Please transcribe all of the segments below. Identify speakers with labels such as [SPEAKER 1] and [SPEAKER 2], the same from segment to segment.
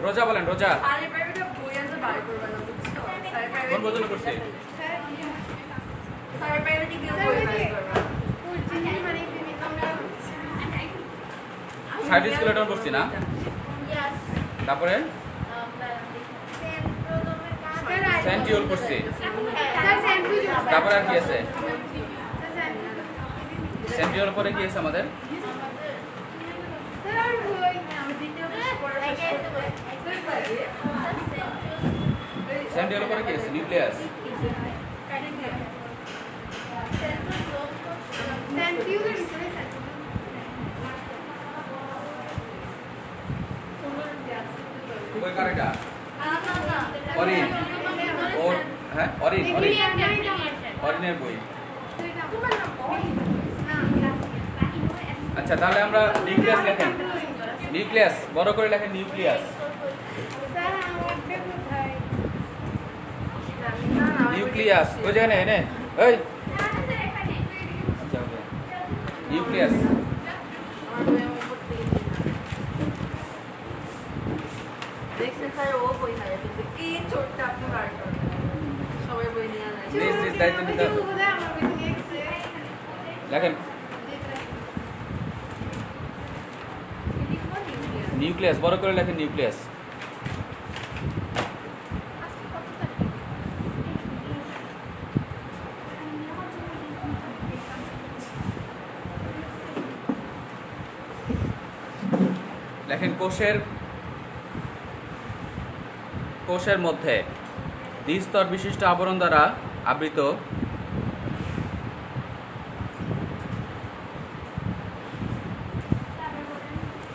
[SPEAKER 1] রোজা বলেন রোজা
[SPEAKER 2] আরে প্রাইভেটে বই আছে বার করবে না বুঝছো
[SPEAKER 1] কোন পর্যন্ত করছে
[SPEAKER 2] স্যার প্রাইভেটে কি বই বার করবে
[SPEAKER 1] সাইড স্কুলেটন করছি না তারপরে সেন্টিউল করছি তারপরে আর কি আছে সেন্টিউল পরে কি আছে আমাদের সেন্টিউল পরে কি আছে নিউক্লিয়াস কই কারেটা অরিন ওর হ্যাঁ অরিন অরিন অরিনের বই আচ্ছা তাহলে আমরা নিউক্লিয়াস লেখেন নিউক্লিয়াস বড় করে লেখেন নিউক্লিয়াস নিউক্লিয়াস ওই জায়গায় এনে এই নিউক্লিয়াস
[SPEAKER 2] দেখছেন স্যার ও বই নাই কিন্তু কি ছোটটা আপনি বার করবেন সবাই বই নিয়ে যায়
[SPEAKER 1] প্লিজ দায়িত্ব নিতে হবে লেখেন নিউক্লিয়াস বড় করে লেখেন নিউক্লিয়াস লেখেন কোষের মধ্যে দ্বিস্তর বিশিষ্ট আবরণ দ্বারা আবৃত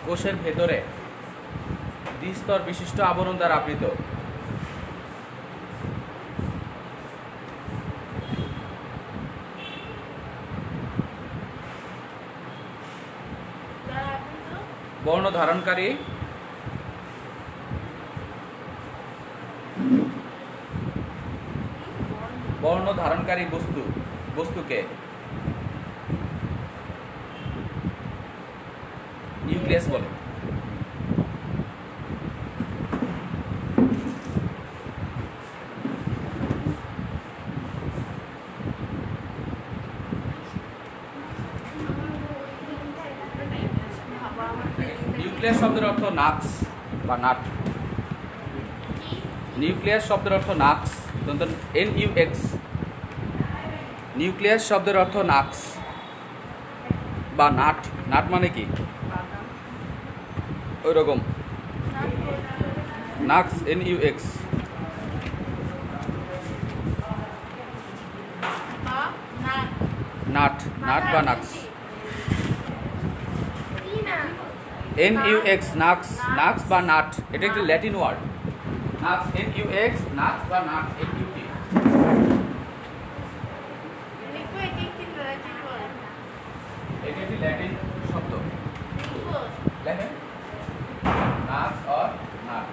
[SPEAKER 1] কোষের ভেতরে দ্বিস্তর বিশিষ্ট আবরণ দ্বারা আবৃত বর্ণ ধারণকারী বস্তুকে নিউক্লিয়াস বলে নিউক্লিয়াস শব্দের অর্থ নাক্স বা নাট নিউক্লিয়াস শব্দের অর্থ নাক্স NUX নিউক্লিয়াস শব্দের অর্থ নাক্স বা নাট নাট মানে কি ওই রকম নাক্স NUX নাট নাট বা নাক্স NUX নাক্স নাক্স বা নাট এটা একটি Latin word nux NUX nux বা নাট NUT এটা একটি ল্যাটিন শব্দ লেখেন নাক্স অর নাট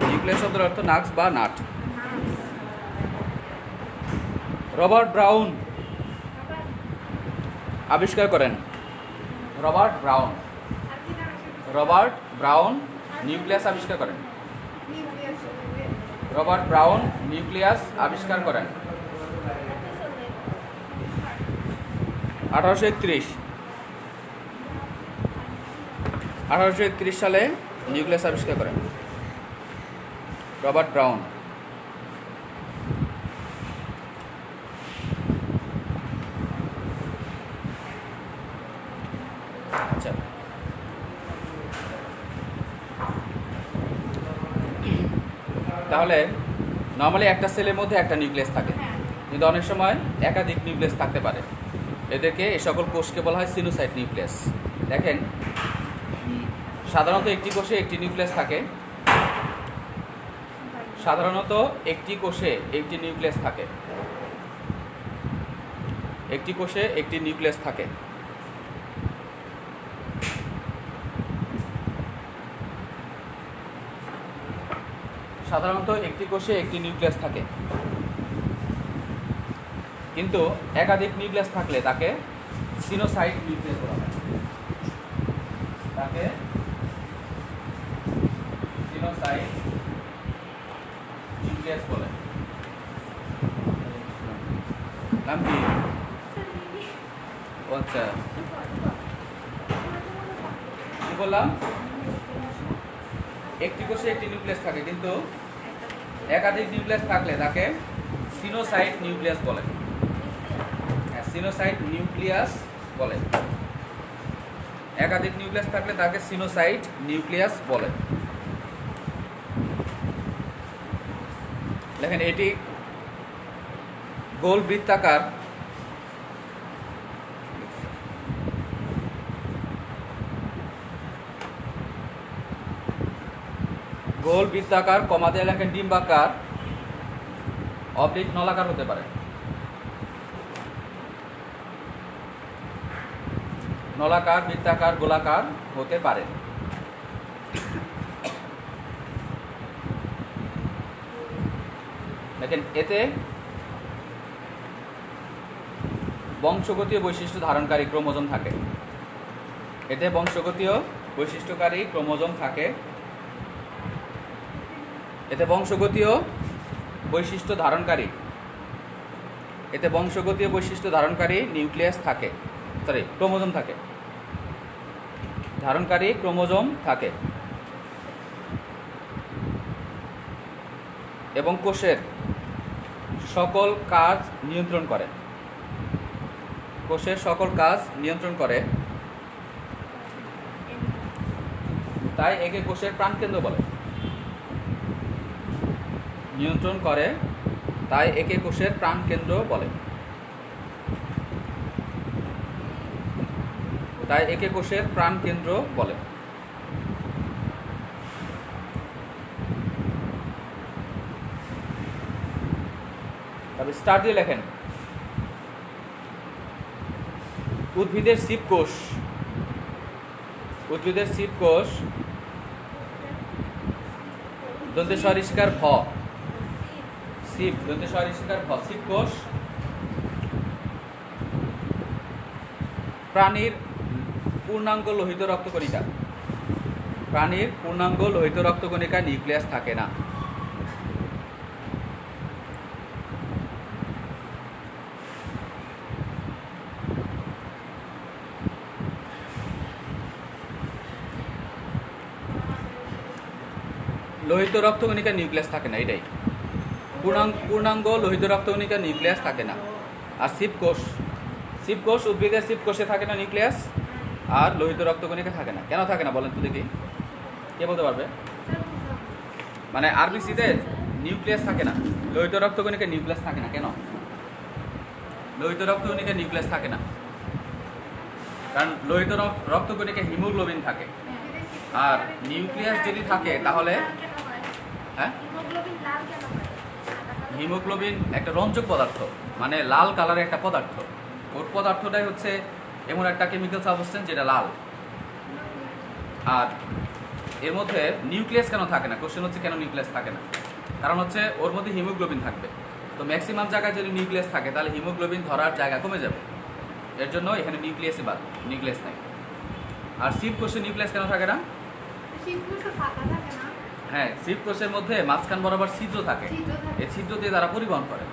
[SPEAKER 1] নিউক্লিয়াস শব্দের অর্থ নাক্স বা নাট রবার্ট ব্রাউন আবিষ্কার করেন রবার্ট ব্রাউন নিউক্লিয়াস আবিষ্কার করেন রবার্ট ব্রাউন নিউক্লিয়াস আবিষ্কার করেন 1831 সালে নিউক্লিয়াস আবিষ্কার করেন রবার্ট ব্রাউন আচ্ছা তাহলে নর্মালি একটা সেলের মধ্যে একটা নিউক্লিয়াস থাকে কিন্তু অনেক সময় একাধিক নিউক্লিয়াস থাকতে পারে এদেরকে এই সকল কোষকে বলা হয় সিনোসাইট নিউক্লিয়াস দেখেন সাধারণত একটি কোষে একটি নিউক্লিয়াস থাকে একটি কোষে একটি নিউক্লিয়াস থাকে কিন্তু একাধিক নিউক্লিয়াস থাকলে তাকে সিনোসাইট নিউক্লিয়াস বলা হয় সিনোসাইট নিউক্লিয়াস বলে। নাম কি? ও আচ্ছা, কি বললাম? একটি কোষে একটি নিউক্লিয়াস থাকে, কিন্তু একাধিক নিউক্লিয়াস থাকলে তাকে সিনোসাইট নিউক্লিয়াস বলে। হ্যাঁ, সিনোসাইট নিউক্লিয়াস বলে। একাধিক নিউক্লিয়াস থাকলে তাকে সিনোসাইট নিউক্লিয়াস বলে। দেখেন এটি গোল বৃত্তাকার, গোল বৃত্তাকার, কমা দিয়ে লেখেন ডিম্বাকার, অবলিক নলাকার হতে পারে। নলাকার, বৃত্তাকার, গোলাকার হতে পারে। দেখেন এতে বংশগতীয় বৈশিষ্ট্য ধারণকারী ক্রোমোজোম থাকে। এতে বংশগতীয় বৈশিষ্ট্যকারী ক্রোমোজোম থাকে। এতে বংশগতীয় বৈশিষ্ট্য ধারণকারী, এতে বংশগতীয় বৈশিষ্ট্য ধারণকারী নিউক্লিয়াস থাকে, সরি ক্রোমোজোম থাকে, ধারণকারী ক্রোমোজোম থাকে। এবং কোষের সকল কাজ নিয়ন্ত্রণ করে। কোষের সকল কাজ নিয়ন্ত্রণ করে, তাই একে কোষের প্রাণকেন্দ্র বলে। নিয়ন্ত্রণ করে, তাই একে কোষের প্রাণকেন্দ্র বলে। তাই একে কোষের প্রাণকেন্দ্র বলে। তবে স্টার দিয়ে লেখেন উদ্ভিদের সিপ কোষ, উদ্ভিদের সিপ কোষ দন্তে সরিষ্কার ভ, সিপ দন্তে সরিষ্কার ভ, সিপ কোষ প্রাণীর পূর্ণাঙ্গ লোহিত রক্তকণিকা, প্রাণীর পূর্ণাঙ্গ লোহিত রক্তকণিকা নিউক্লিয়াস থাকে না। লোহিত রক্তকণিকা নিউক্লিয়াস থাকে না, এটাই পূর্ণাঙ্গ লোহিত রক্তকণিকা নিউক্লিয়াস থাকে না। আর শিব কোষ উদ্ভিদের শিব কোষে থাকে না নিউক্লিয়াস, আর লোহিত রক্তকণিকা থাকে না। কেন থাকে না বলেন তো দেখি, কে বলতে পারবে? মানে আরবিসিতে নিউক্লিয়াস থাকে না, লোহিত রক্তকণিকা নিউক্লিয়াস থাকে না। কেন লোহিত রক্তকণিকা নিউক্লিয়াস থাকে না? কারণ লোহিত রক্তকণিকা হিমোগ্লোবিন থাকে, আর নিউক্লিয়াস যদি থাকে তাহলে হ্যাঁ, হিমোগ্লোবিন একটা রঞ্জক পদার্থ, মানে লাল কালারের একটা পদার্থ। ওর পদার্থটাই হচ্ছে এমন একটা কেমিক্যাল সাবস্টেন্স যেটা লাল। আর এর মধ্যে নিউক্লিয়াস কেন থাকে না? কোশ্চেন হচ্ছে কেন নিউক্লিয়াস থাকে না? কারণ হচ্ছে ওর মধ্যে হিমোগ্লোবিন থাকবে। তো ম্যাক্সিমাম জায়গায় যদি নিউক্লিয়াস থাকে তাহলে হিমোগ্লোবিন ধরার জায়গা কমে যাবে। এর জন্য এখানে নিউক্লিয়াসই বাদ, নিউক্লিয়াস নাই। আর শিব কোষে নিউক্লিয়াস কেন থাকে না? হ্যাঁ, শিব কোষের মধ্যে মাঝখান বরাবর ছিদ্র থাকে, এই ছিদ্র দিয়ে তারা পরিবহন করে।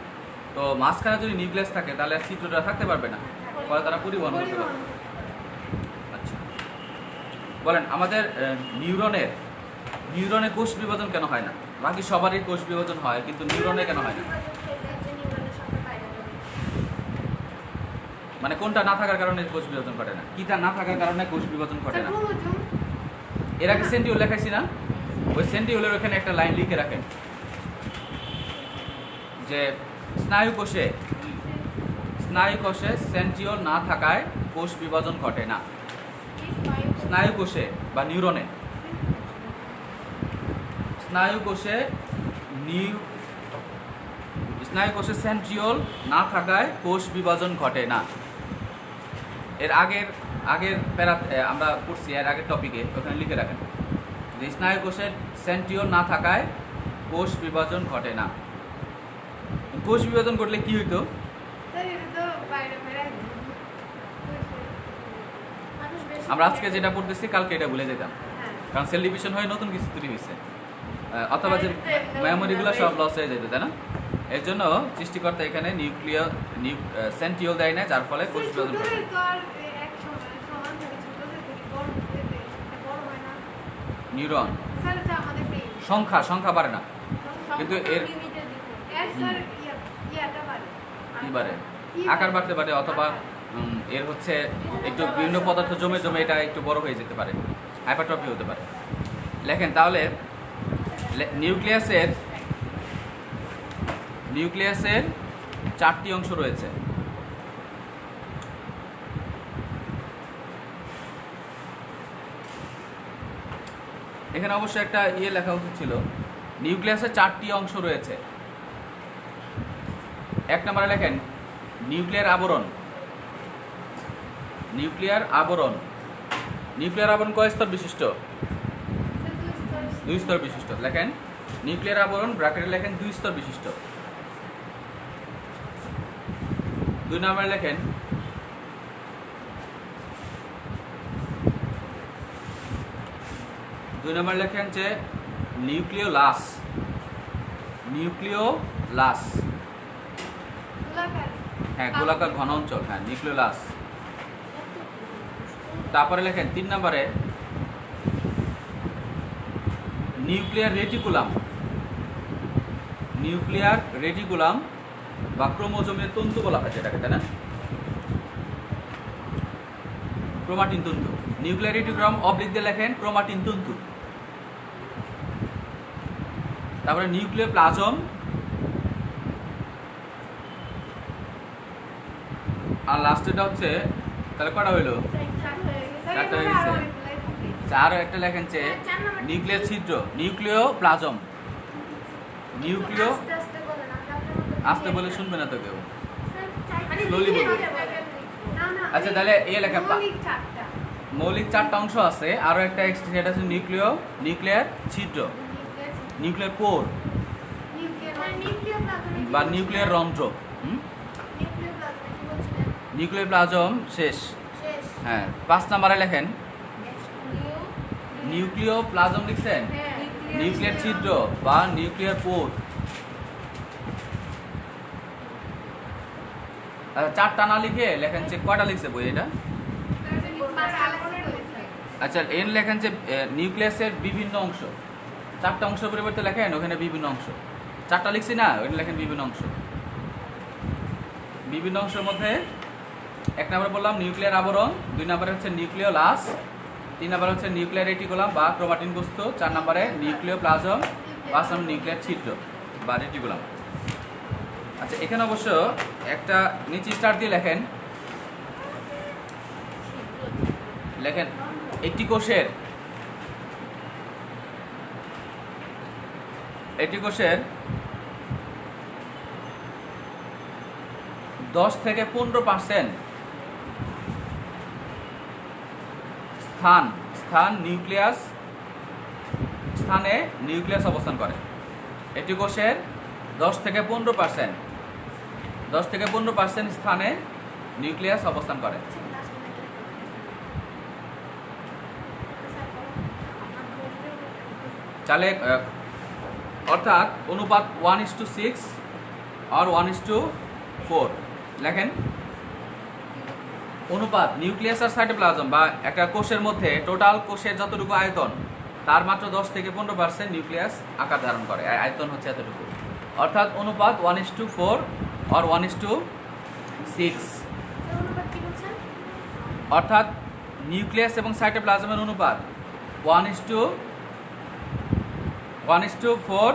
[SPEAKER 1] তো মাঝখানে যদি নিউক্লিয়াস থাকে তাহলে আর ছিদ্রটা থাকতে পারবে না, ফলে তারা পরিবহন করতে পারবে। আচ্ছা বলেন, আমাদের নিউরনে কোষ বিভাজন কেন হয় না? বাকি সবারই কোষ বিভাজন হয়, কিন্তু নিউরনে কেন হয় না? মানে কোনটা না থাকার কারণে কোষ বিভাজন ঘটে না? কিটা না থাকার কারণে কোষ বিভাজন ঘটে না? এর আগে সেন্টিউল লেখাইছি না? ওই সেন্টিউলের ওখানে একটা লাইন লিখে রাখেন যে স্নায়ু কোষে সেন্টিউল না থাকায় কোষ বিভাজন ঘটে না। স্নায়ু কোষে বা নিউরনে, স্নায়ু কোষে সেন্ট্রিওল না থাকায় কোষ বিভাজন ঘটে না। এর আগের প্যারাতে আমরা পড়ছি, এর আগের টপিকে ওখানে লিখে রাখেন যে স্নায়ু কোষের সেন্ট্রিওল না থাকায় কোষ বিভাজন ঘটে না। কোষ বিভাজন ঘটলে কি হইতো? আমরা আজকে যেটা পড়তেছি কালকে এটা ভুলে যেতাম, কারণ সেল ডিভিশন হয়ে নতুন কিছু তৈরি হয়েছে। অথবা যে মেমোরিগুলো সব লস হয়ে যেত, তাই না? এর জন্য সৃষ্টিকর্তা এখানে সেন্টিওল দেয় না, যার ফলে কোষ বিভাজন ঘটে। নিউরন সংখ্যা বাড়ে না, কিন্তু এর কি বাড়ে? আকার বাড়তে পারে, অথবা এর হচ্ছে একটু বিভিন্ন পদার্থ জমে জমে এটা একটু বড় হয়ে যেতে পারে, হাইপারট্রফি হতে পারে। লেখেন তাহলে নিউক্লিয়াসের 4টি অংশ রয়েছে। এখানে অবশ্যই একটা লেখা উচিত ছিল, নিউক্লিয়াসের 4টি অংশ রয়েছে। 1 নম্বরে লেখেন নিউক্লিয়ার আবরণ। নিউক্লিয়ার আবরণ কয় স্তর বিশিষ্ট? 2 স্তর বিশিষ্ট। লেখেন নিউক্লিয়ার আবরণ ব্র্যাকেটে লেখেন 2 স্তর বিশিষ্ট। 2 নম্বরে লেখেন যে নিউক্লিওলাস। হ্যাঁ, গোলাকার ঘন অঞ্চল, হ্যাঁ নিউক্লিওলাস। তারপরে লেখেন 3 নম্বরে নিউক্লিয়ার রেটিকুলাম বা ক্রোমোজোমের তন্তু বলা হয় যেটাকে, তাই না? ক্রোমাটিন তন্তু। নিউক্লিয়ার রেটিকুলাম অবলিক দিয়ে লেখেন ক্রোমাটিন তন্তু। তারপরে নিউক্লিয়ার প্লাজম, আর লাস্টেটা হচ্ছে, তাহলে কটা হইলো? 4টা হয়ে গেছে। আরো একটা লেখেন যে নিউক্লিয়ার ছিদ্র, নিউক্লিয় প্লাজম। আস্তে বলে শুনবে না তো কেউ, স্লোলি বলবে। আচ্ছা, তাহলে লেখা মৌলিক 4টা অংশ আছে, আরো একটা এক্সট্রা, সেটা হচ্ছে নিউক্লিয়ার ছিদ্র, নিউক্লিয়ার কোর বা নিউক্লিয়ার রন্ধ্র। নিউক্লিয়ার প্লাজম শেষ। হ্যাঁ, 5 নম্বরে লেখেন নিউক্লিয় প্লাজম লিখছেন, নিউক্লিয়ার ছিদ্র বা নিউক্লিয়ার পোর। 4টা না লিখে লেখেন যে কয়টা লিখছে বই এটা? আচ্ছা, এন লেখেন যে নিউক্লিয়াসের বিভিন্ন অংশ। 4টা অংশ পরিবর্তে লেখেন ওখানে বিভিন্ন অংশ। 4টা লিখছি না, ওখানে লেখেন বিভিন্ন অংশ। বিভিন্ন অংশের মধ্যে 1 নম্বরে বললাম নিউক্লিয়ার আবরণ, 2 নম্বরে হচ্ছে নিউক্লিওলাস, 3 নম্বরে হচ্ছে নিউক্লিয়ার রেটিকুলাম বা ক্রোমাটিন বস্তু, 4 নম্বরে নিউক্লিয় প্লাজম, 5 নম্বরে নিউক্লিয়ার ছিদ্র বা রেটিকুলাম। আচ্ছা, এখানে অবশ্য একটা নিচে স্টার দিয়ে লেখেন একটি কোষের 10 থেকে 15% স্থানে নিউক্লিয়াস অবস্থান করে। একটি কোষের 10 থেকে 15% স্থানে নিউক্লিয়াস অবস্থান করে। তাহলে অর্থাৎ অনুপাত 1:6 আর 1:4 লেখেন। অনুপাত নিউক্লিয়াস আর সাইটোপ্লাজম বা একটা কোষের মধ্যে টোটাল কোষের যতটুকু আয়তন তার মাত্র 10 থেকে 15% নিউক্লিয়াস আকার ধারণ করে, আয়তন হচ্ছে এতটুকু। অর্থাৎ অনুপাত 1:4 আর 1:6। অর্থাৎ নিউক্লিয়াস এবং সাইটোপ্লাজমের অনুপাত 1:4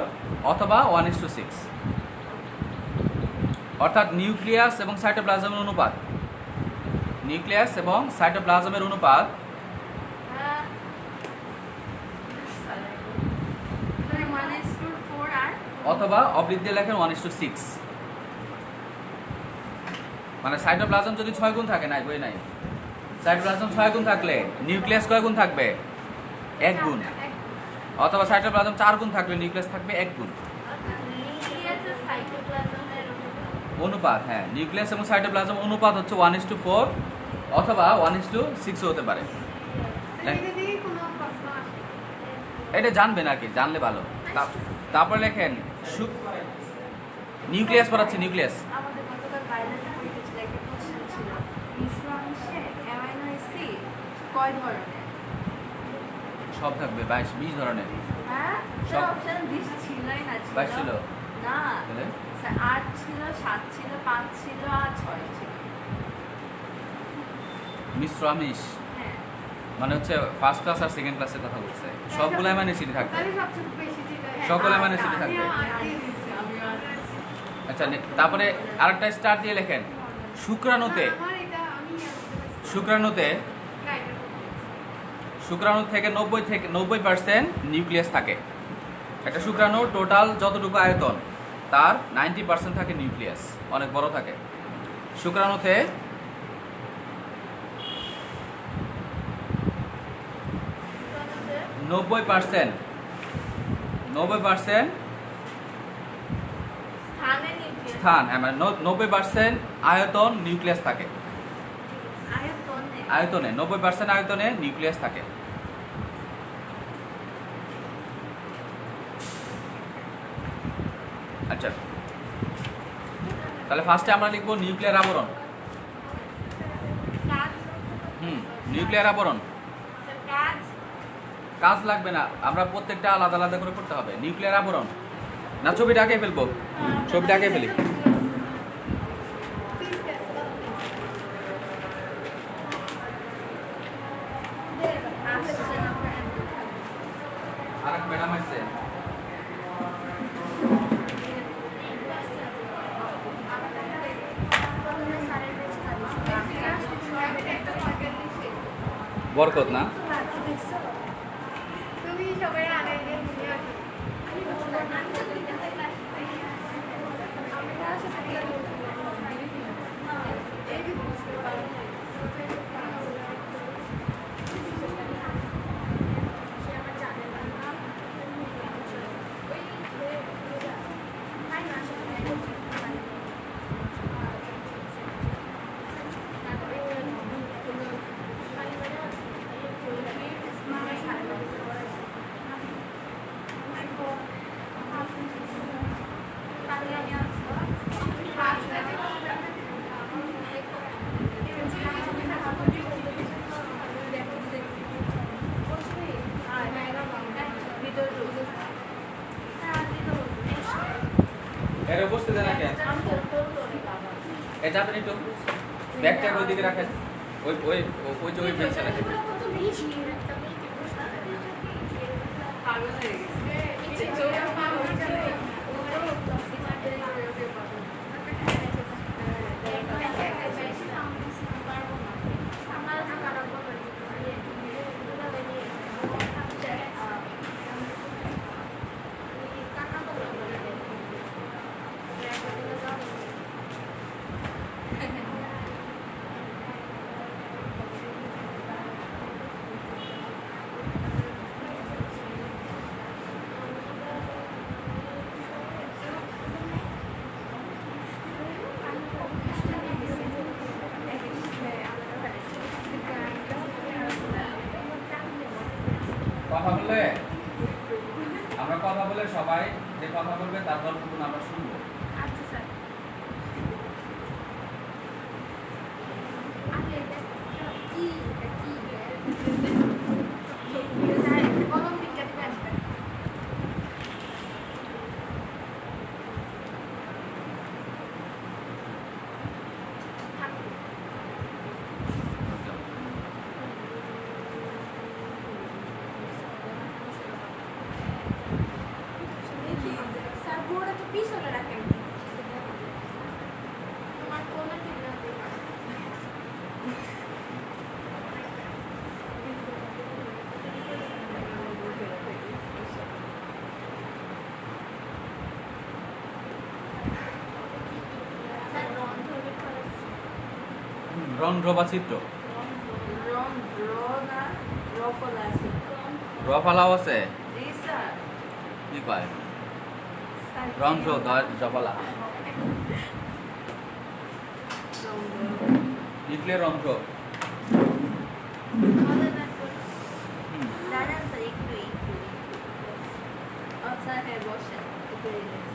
[SPEAKER 1] অথবা 1:6। অর্থাৎ নিউক্লিয়াস এবং সাইটোপ্লাজমের অনুপাত 1:4 অথবা অবলিক দিয়ে লেখেন 1:6। মানে সাইটোপ্লাজম যদি 6 গুণ থাকে, নাই বই নাই, সাইটোপ্লাজম 6 গুণ থাকলে নিউক্লিয়াস কয় গুণ থাকবে? 1 গুণ। অথবা সাইটোপ্লাজম 4 গুণ থাকলে নিউক্লিয়াস থাকবে 1 গুণ। অনুপাত, হ্যাঁ, নিউক্লিয়াস এবং সাইটোপ্লাজম অনুপাত হচ্ছে 1:4 অথবা 1:6 হতে পারে। এটা জানবেন আর কি, জানলে ভালো। তারপর লেখেন নিউক্লিয়াস পড়াচ্ছি, নিউক্লিয়াস।
[SPEAKER 2] আমাদের গতকাল বায়োলজি পরীক্ষা ছিল, একটা কোশ্চেন ছিল মিশ্র অংশে অ্যামাইনো অ্যাসিড কয় ধরনের?
[SPEAKER 1] সব থাকবে 22-20 ধরনের।
[SPEAKER 2] হ্যাঁ,
[SPEAKER 1] সব
[SPEAKER 2] অপশন 20 ছিলই না,
[SPEAKER 1] 22 ছিল
[SPEAKER 2] না,
[SPEAKER 1] তাহলে
[SPEAKER 2] 8 ছিল, 7 ছিল, 5 ছিল আর 6 ছিল।
[SPEAKER 1] মিশ্র আমিষ
[SPEAKER 2] হ্যাঁ,
[SPEAKER 1] মানে হচ্ছে ফার্স্ট ক্লাস আর সেকেন্ড ক্লাসের কথা বলছে, সবগুলো অ্যামাইনো অ্যাসিড থাকবে, সকল অ্যামাইনো অ্যাসিড থাকবে। আচ্ছা তারপরে আরেকটা স্টার দিয়ে লেখেন শুক্রাণুতে, শুক্রাণু থেকে 90% নিউক্লিয়াস থাকে। একটা শুক্রাণু টোটাল যতটুকু আয়তন তার 90% থাকে নিউক্লিয়াস, অনেক বড় থাকে। শুক্রাণুতে 90%
[SPEAKER 2] স্থানে নিউক্লিয়াস,
[SPEAKER 1] স্থান, মানে 90% আয়তন নিউক্লিয়াস থাকে। আয়তনে 90% আয়তনে নিউক্লিয়াস থাকে। আচ্ছা তাহলে ফার্স্টে আমরা লিখবো নিউক্লিয়ার আবরণ। নিউক্লিয়ার আবরণ কাজ লাগবে না, আমরা প্রত্যেকটা আলাদা আলাদা করে করতে হবে। নিউক্লিয়ার আবরণ না, ছবিটা আগে ফেলবো, ছবিটা আগে ফেলি। আর এক ম্যাডাম আছে বরকত না,
[SPEAKER 3] তুমি সবাই আনে
[SPEAKER 1] এর বসতে দেন না কেন? এ যাবেন একটু ব্যাগটা ওই দিকে রাখেন, ওই ওই ওই যে ওই বেঞ্চে রাখেন।
[SPEAKER 2] পাগল হয়ে গেছে।
[SPEAKER 1] কথা বললে আমরা কথা বলে সবাই যে কথা বলবে তার গল্পগুলো আমরা শুনবো।
[SPEAKER 3] আচ্ছা স্যার। আগে এটা কি কলম বিজ্ঞান আসবে। স্যার বোর্ডে তো পিছনে রাখেন, তোমার কোলে ঠিক না। স্যার
[SPEAKER 1] রন্ধ্র বা চিত্র, রফালাও আছে, কি কয় রন্ধ্র জফালা, নিউক্লিয়ার রন্ধ্র।
[SPEAKER 2] স্যার হ্যাঁ বসেন একটু relax।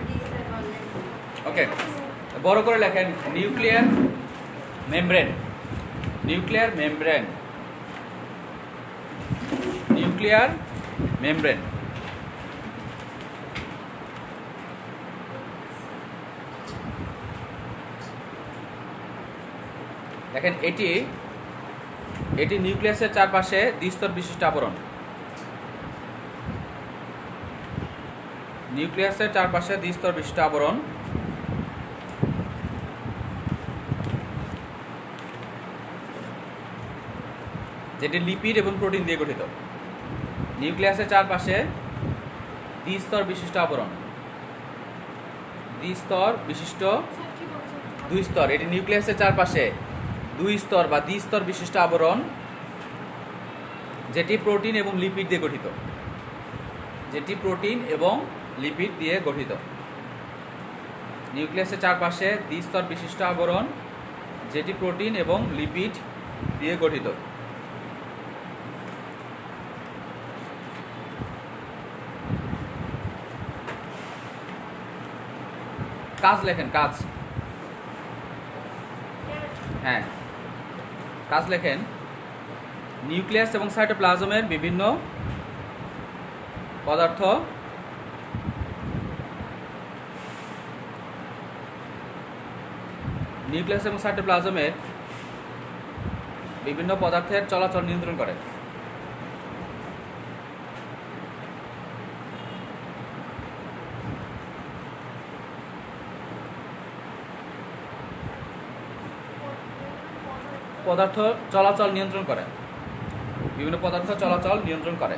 [SPEAKER 2] জি স্যার বলেন।
[SPEAKER 1] ওকে, বড় করে লেখেন nuclear membrane. Nuclear membrane, nuclear membrane. দেখেন এটি নিউক্লিয়াসের চারপাশে দ্বিস্তর বিশিষ্ট আবরণ। নিউক্লিয়াসের চারপাশে দ্বিস্তর বিশিষ্ট আবরণ, যেটি লিপিড এবং প্রোটিন দিয়ে গঠিত। নিউক্লিয়াসের চারপাশে দ্বিস্তর বিশিষ্ট আবরণ, দ্বিস্তর বিশিষ্ট, দুই স্তর। এটি নিউক্লিয়াসের চারপাশে দুই স্তর বা দ্বিস্তর বিশিষ্ট আবরণ, যেটি প্রোটিন এবং লিপিড দিয়ে গঠিত, যেটি প্রোটিন এবং লিপিড দিয়ে গঠিত। নিউক্লিয়াসের চারপাশে দ্বিস্তর বিশিষ্ট আবরণ, যেটি প্রোটিন এবং লিপিড দিয়ে গঠিত। কাজ লেখেন, কাজ। হ্যাঁ, কাজ লেখেন নিউক্লিয়াস এবং সাইটোপ্লাজমের বিভিন্ন পদার্থ নিউক্লিয়াস এবং সাইটোপ্লাজমের বিভিন্ন পদার্থের চলাচল নিয়ন্ত্রণ করে। পদার্থ চলাচল নিয়ন্ত্রণ করে, বিভিন্ন পদার্থ চলাচল নিয়ন্ত্রণ করে।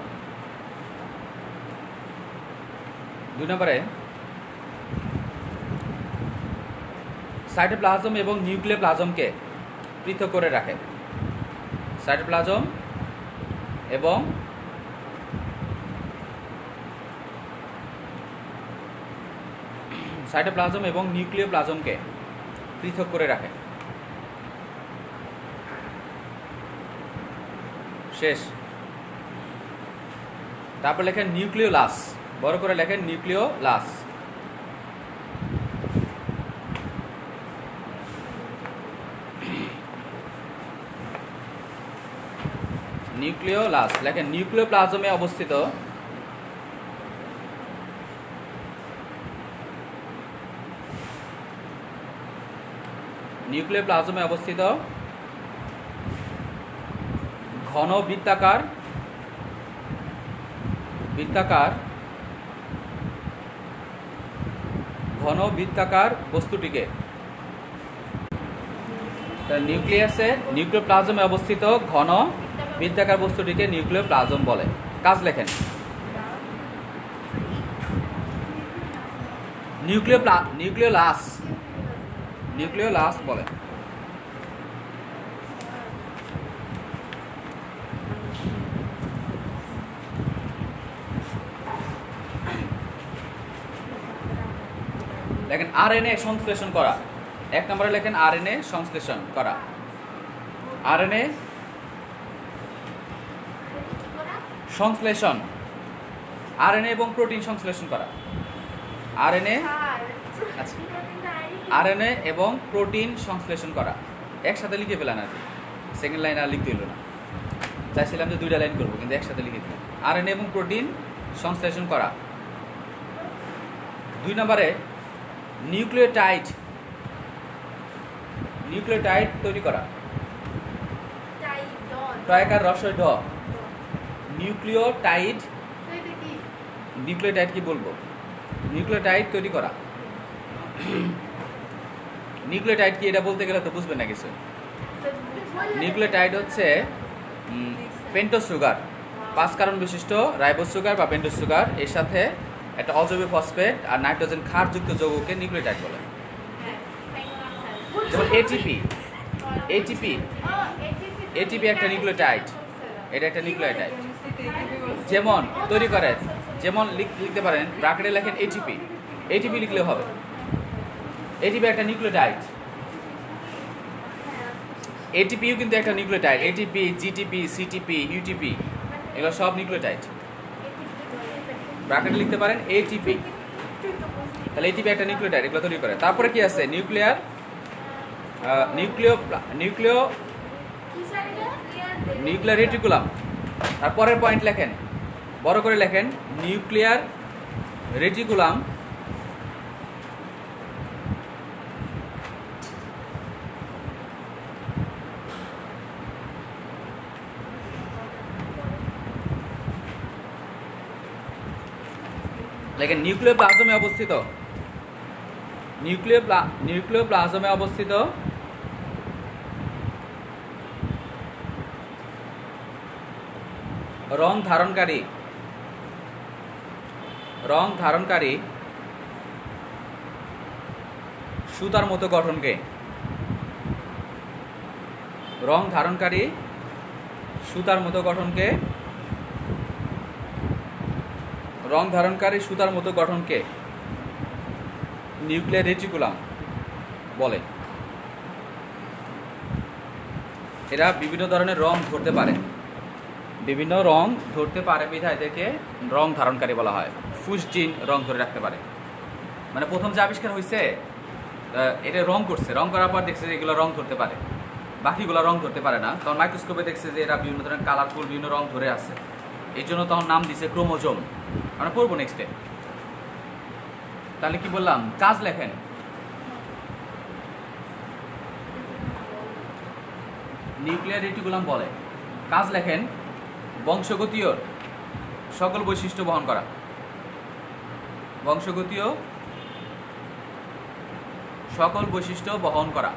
[SPEAKER 1] 2 নম্বরে সাইটোপ্লাজম এবং নিউক্লিওপ্লাজমকে পৃথক করে রাখে। সাইটোপ্লাজম এবং নিউক্লিওপ্লাজমকে পৃথক করে রাখে। শেষ। তারপর লেখেন নিউক্লিওলাস, বড় করে লেখেন নিউক্লিওলাস। নিউক্লিওলাস লেখেন নিউক্লিওপ্লাজমে অবস্থিত ঘন বৃত্তাকার বস্তুটিকে, নিউক্লিওপ্লাজমে অবস্থিত ঘন বৃত্তাকার বস্তুটিকে নিউক্লিওপ্লাজম বলে। কাজ লেখেন নিউক্লিওলাস বলে। লেখেন আরএনএ সংশ্লেষণ করা। 1 নম্বরে লেখেন আরএনএ সংশ্লেষণ করা। আরএনএ সংশ্লেষণ, আরএনএ এবং প্রোটিন সংশ্লেষণ করা। আরএনএ আচ্ছা, আরএনএ এবং প্রোটিন সংশ্লেষণ করা একসাথে লিখে ফেলেন আর কি, সেকেন্ড লাইন আর লিখতে হলো না। চাইছিলাম যে 2টা লাইন করবো, কিন্তু একসাথে লিখে দিলাম। আরএনএ এবং প্রোটিন সংশ্লেষণ করা। 2 নম্বরে নিউক্লিওটাইড তৈরি করা। টয়কার রসয় ড। নিউক্লিওটাইড কি বলবো, নিউক্লিওটাইড তৈরি করা। নিউক্লিওটাইড কি এটা বলতে গেলে তো বুঝবে না কিছু। নিউক্লিওটাইড হচ্ছে পেন্টোজ সুগার, 5 কার্বন বিশিষ্ট রাইবোজ সুগার বা পেন্টোজ সুগার, এর সাথে একটা অজৈব ফসফেট আর নাইট্রোজেন ক্ষারযুক্ত যৌগকে নিউক্লিওটাইড বলে। যেমন এটিপি এটিপি এটিপি একটা নিউক্লিওটাইড, এটা একটা নিউক্লিওটাইড। যেমন তৈরি করে, যেমন লিখতে পারেন ব্র্যাকেটে লেখেন এটিপি, এটিপি লিখলেও হবে। এটিপি একটা নিউক্লিওটাইড, এটিপিও কিন্তু একটা nucleotide. ATP, GTP, CTP, UTP এগুলো সব নিউক্লিওটাইড। ব্র্যাকেটে লিখতে পারেন এটিপি, তাহলে এটিপি একটা নিউক্লিওটাইড, এগুলো তৈরি করে। তারপরে কি আছে? Nuclear nuclear reticulum. তারপরের পয়েন্ট লেখেন, বড় করে লেখেন, নিউক্লিয়ার রেটিকুলাম লেখেন নিউক্লিওপ্লাজমে অবস্থিত, নিউক্লিওপ্লাজমে অবস্থিত রং ধারণকারী সুতার মতো গঠনকে, রং ধারণকারী সুতার মতো গঠনকে, রং ধারণকারী সুতার মতো গঠনকে নিউক্লিয়ার রেটিকুলাম বলে। এরা বিভিন্ন ধরনের রং ধরতে পারে, বিভিন্ন রং ধরতে পারে বিধায় এদেরকে রং ধারণকারী বলা হয়। ফুসজিন রং ধরে রাখতে পারে, মানে প্রথম যে আবিষ্কার হয়েছে এটা রং করছে, রং করার পর দেখছে যে এগুলো রং ধরতে পারে, বাকিগুলো রং ধরতে পারে না। তখন মাইক্রোস্কোপে দেখছে যে এরা বিভিন্ন ধরনের কালারফুল বিভিন্ন রং ধরে আছে, এই জন্য তখন নাম দিছে ক্রোমোজোম। আমরা পড়বো নেক্সটে। তাহলে কি বললাম? কাজ লেখেন, নিউক্লিয়ার রেটিকুলাম বলে। কাজ লেখেন, বংশগতীয় সকল বৈশিষ্ট্য বহন করা, বংশগতীয় সকল বৈশিষ্ট্য বহন করা,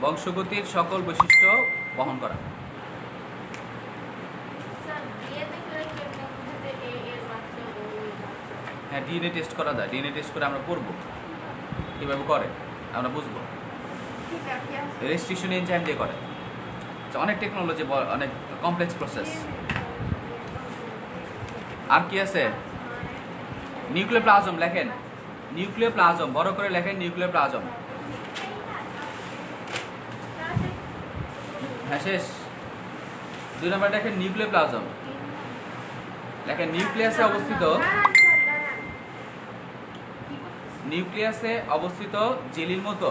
[SPEAKER 1] বংশগতির সকল বৈশিষ্ট্য বহন করা। হ্যাঁ, ডিএনএ টেস্ট করা যায়, ডিএনএ টেস্ট করে আমরা পড়বো কীভাবে করে, আমরা বুঝবো। রেস্ট্রিকশন এনজাইম দিয়ে করে, অনেক টেকনোলজি, অনেক কমপ্লেক্স প্রসেস। আর কি আছে? নিউক্লিওপ্লাজম লেখেন, নিউক্লিওপ্লাজম বড় করে লেখেন, নিউক্লিওপ্লাজম। হ্যাঁ, শেষ। 2 নম্বর দেখেন নিউক্লিওপ্লাজম লেখেন, নিউক্লিয়াসে অবস্থিত, নিউক্লিয়াসে অবস্থিত জেলির মতো,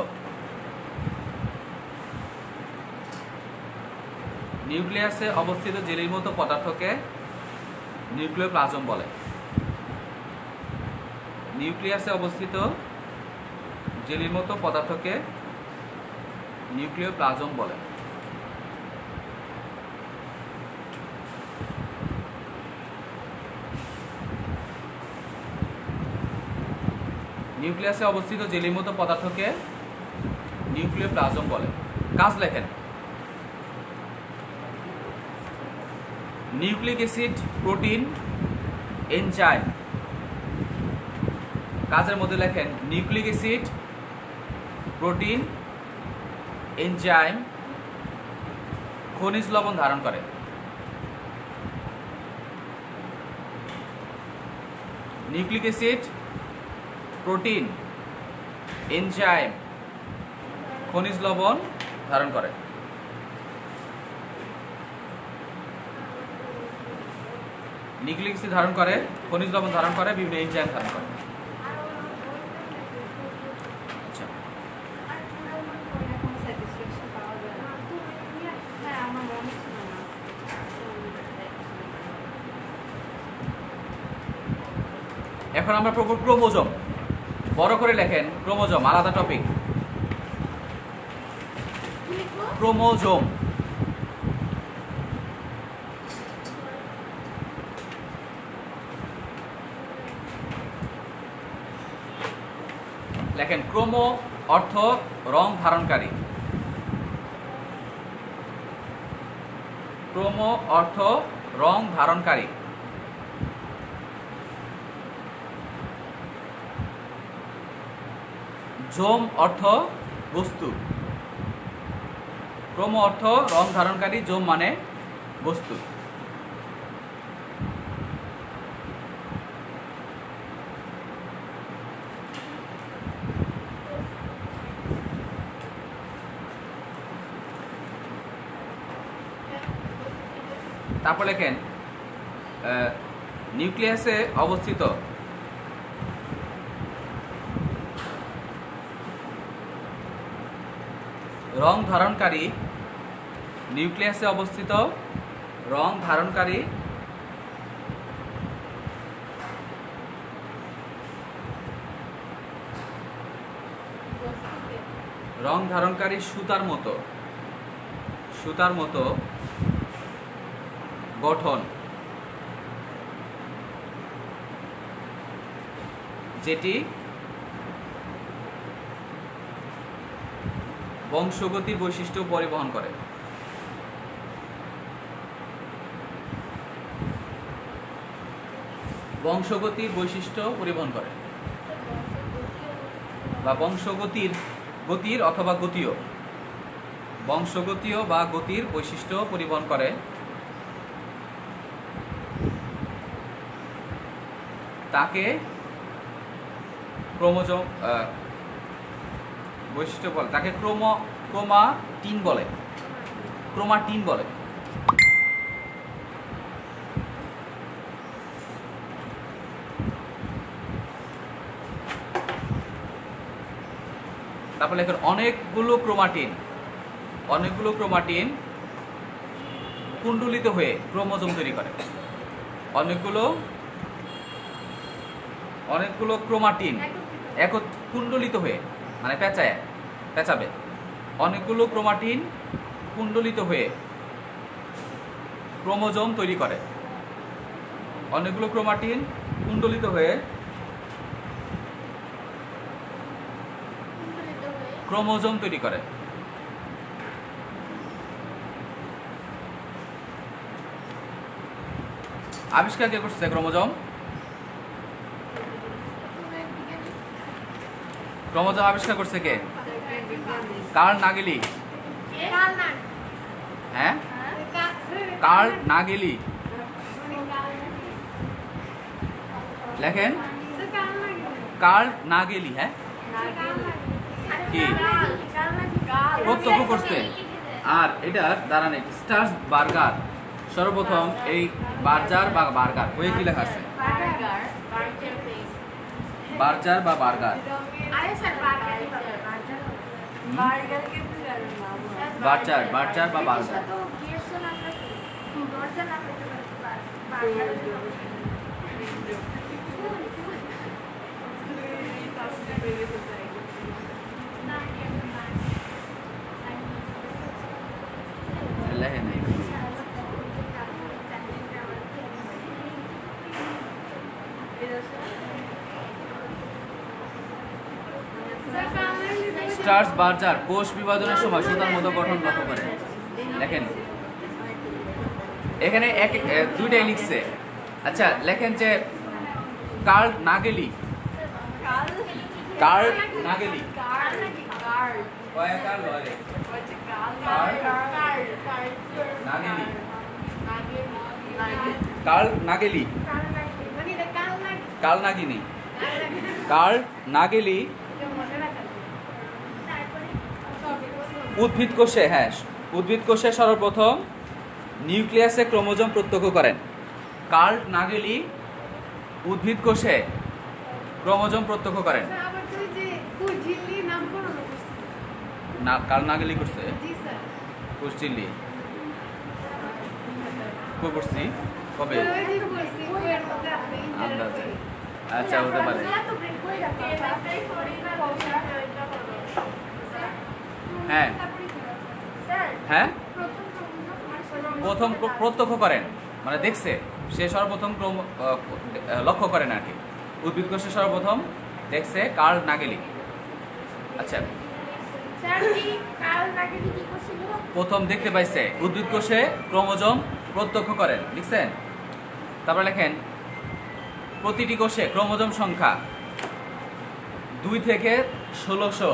[SPEAKER 1] নিউক্লিয়াসে অবস্থিত জেলির মতো পদার্থকে নিউক্লিওপ্লাজম বলে। নিউক্লিয়াসে অবস্থিত জেলির মতো পদার্থকে নিউক্লিওপ্লাজম বলে। নিউক্লিয়াসে অবস্থিত জেলির মতো পদার্থকে নিউক্লিওপ্লাজম বলে। কাজ লেখেন, নিউক্লিক অ্যাসিড, প্রোটিন, এনজাইম। কাজের মধ্যে লেখেন, নিউক্লিক অ্যাসিড, প্রোটিন, এনজাইম খনিজ লবণ ধারণ করে। নিউক্লিক অ্যাসিড, প্রোটিন, এনজাইম খনিজ লবণ ধারণ করে। নিউক্লিক অ্যাসিড ধারণ করে, খনিজ লবণ ধারণ করে, বিভিন্ন এনজাইম ধারণ করে। আচ্ছা, এখন আমরা পড়ব ক্রোমোজোম। বড় করে লেখেন, ক্রোমোজোম আলাদা টপিক। ক্রোমোজোম লেখেন, ক্রোমো অর্থ রং ধারণকারী, ক্রোমো অর্থ রং ধারণকারী। জোম অর্থ বস্তু, ক্রোম অর্থ রং ধারণকারী, জোম মানে বস্তু। তারপর লেখেন নিউক্লিয়াসে অবস্থিত রং ধারণকারী, নিউক্লিয়াসে অবস্থিত রং ধারণকারী রং ধারণকারী সুতার মতো গঠন, যেটি বংশগতির বৈশিষ্ট্য পরিবহন করে। বংশগতির বৈশিষ্ট্য পরিবহন করে বা গতির অথবা গতীয়, বংশগতীয় বা গতির বৈশিষ্ট্য পরিবহন করে, তাকে ক্রোমোজোম বৈশিষ্ট্য বলে, তাকে ক্রোমাটিন বলে। তারপরে লেখেন অনেকগুলো ক্রোমাটিন কুণ্ডলিত হয়ে ক্রোমোজোম তৈরি করে। অনেকগুলো ক্রোমাটিন কুণ্ডলিত হয়ে মানে পেঁচাবে, অনেকগুলো ক্রোমাটিন কুণ্ডলিত হয়ে ক্রোমোজোম তৈরি করে। অনেকগুলো ক্রোমাটিন কুণ্ডলিত হয়ে ক্রোমোজোম তৈরি করে। আবিষ্কার কে করছে ক্রোমোজোম? ক্রোমোজোম আবিষ্কার করছে কে? কার্ল নাগেলি। হ্যাঁ, কার্ল নাগেলি। লেখেন কার্ল নাগেলি। হ্যাঁ, কি প্রত্যক্ষ করছে। আর এটার দ্বারা নেই স্টার্স বার্গার, সর্বপ্রথম এই বার্জার বা বার্গার ওই কি লেখা আছে? বার্জার বা বার্গার, বার্জার বা বার্গার। লেখে নেই। স্টার্স বার্জার কোষ বিভাজনের সময় সুতার মতো গঠন লক্ষ্য করে। দেখেন এখানে দুইটাই লিখছে। আচ্ছা লেখেন যে কার্ল নাগেলি। কার্ল নাগেলি উদ্ভিদ কোষে সর্বপ্রথম নিউক্লিয়াসে ক্রোমোজোম প্রত্যক্ষ করেন। কার্ল নাগেলি উদ্ভিদ কোষে ক্রোমোজোম প্রত্যক্ষ করেন। কার্ল নাগেলি করছে কোষঝিল্লি করছি কবে? আন্দাজে। আচ্ছা হতে পারে। হ্যাঁ হ্যাঁ, প্রথম প্রত্যক্ষ করেন মানে দেখছে, সে সর্বপ্রথম লক্ষ্য করেন আর কি। উদ্ভিদ কোষে সর্বপ্রথম দেখছে কার্ল নাগেলি। আচ্ছা, প্রথম দেখতে পাইছে উদ্ভিদ কোষে ক্রোমোজোম প্রত্যক্ষ করেন, লিখছেন। তারপর লেখেন প্রতিটি কোষে ক্রোমোজোম সংখ্যা 2 থেকে 1600।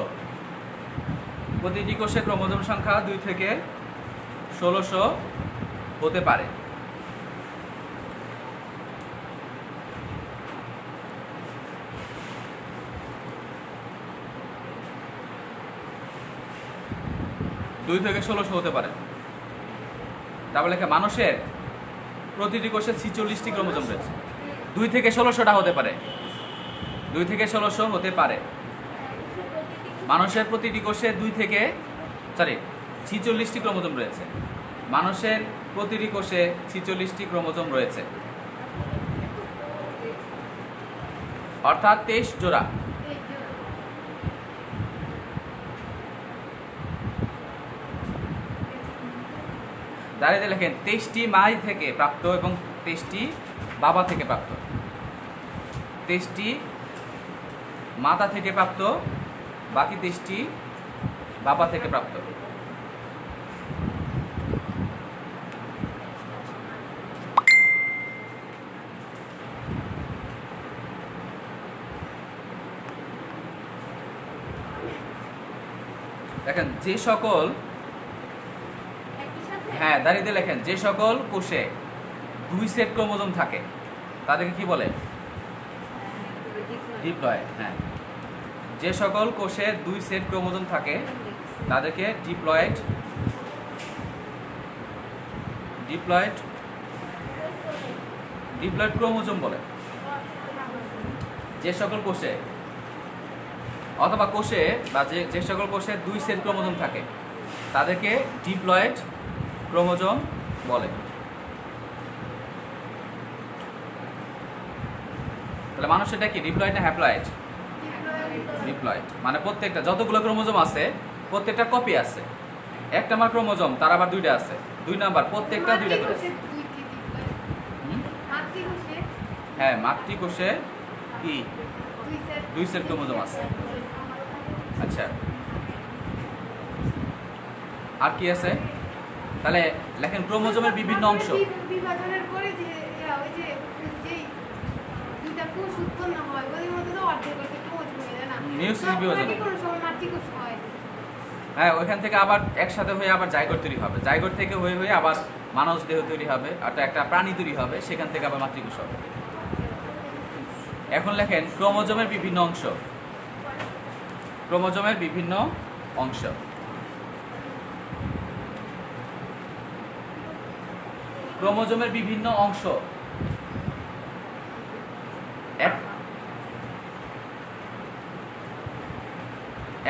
[SPEAKER 1] প্রতিটি কোষে ক্রোমোজোম সংখ্যা 2 থেকে 1600 হতে পারে। দুই থেকে 1600 হতে পারে। তারপর লেখা মানুষের প্রতিটি কোষে 46টি ক্রোমোজোম রয়েছে। 2 থেকে 1600টা হতে পারে। 2 থেকে 1600 হতে পারে। মানুষের প্রতিটি কোষে 46টি ক্রোমোজোম রয়েছে। মানুষের প্রতিটি কোষে 46টি ক্রোমোজোম রয়েছে, অর্থাৎ 23 জোড়া। দাঁড়িয়ে লেখেন 23টি মাই থেকে প্রাপ্ত এবং 23টি বাবা থেকে প্রাপ্ত। 23টি মাতা থেকে প্রাপ্ত, বাকি 23টি বাবা থেকে প্রাপ্ত। দেখেন যে সকল, হ্যাঁ দাঁড়িয়ে লেখেন যে সকল কোষে 2 সেট ক্রোমোজোম থাকে তাদেরকে কি বলে? ডিপ্লয়েড। হ্যাঁ, যে সকল কোষে 2 সেট ক্রোমোজোম থাকে তাদেরকে ডিপ্লয়েড ক্রোমোজোম বলে। যে সকল কোষে অথবা কোষে বা যে সকল কোষে 2 সেট ক্রোমোজোম থাকে তাদেরকে ডিপ্লয়েড ক্রোমোজোম বলে। তাহলে মানুষেরটা কি ডিপ্লয়েড না হ্যাপ্লয়েড? ডিপ্লয়েড মানে প্রত্যেকটা যতগুলো ক্রোমোজোম আছে প্রত্যেকটা কপি আছে। 1 নাম্বার ক্রোমোজোম তার আবার 2টা আছে, 2 নাম্বার প্রত্যেকটা 2টা করে আছে। হ্যাঁ, মাতৃকোষে কি 2 সেট ক্রোমোজোম আছে। আচ্ছা, আর কি আছে? তাহলে লেখেন ক্রোমোজোমের বিভিন্ন অংশ।
[SPEAKER 3] বিভাজনের পরে যে ওই যে যেই দুইটা কোষ উৎপন্ন হয় ওই মধ্যে তো অর্ধেক অর্ধেক ক্রোমোজোম হয়ে যায় না?
[SPEAKER 1] নিউক্লিয়াস বিভাজন।
[SPEAKER 3] কোন সময় মাতৃকোষ হয়?
[SPEAKER 1] হ্যাঁ, ওইখান থেকে আবার একসাথে হয়ে আবার জাইগোট তৈরি হবে। জাইগোট থেকে হয়ে হয়ে আবার মানব দেহ তৈরি হবে, আর একটা প্রাণী তৈরি হবে, সেখান থেকে আবার মাতৃকোষ হবে। এখন লেখেন ক্রোমোজোমের বিভিন্ন অংশ। ক্রোমোজোমের বিভিন্ন অংশ। ক্রোমোজোমের বিভিন্ন অংশ।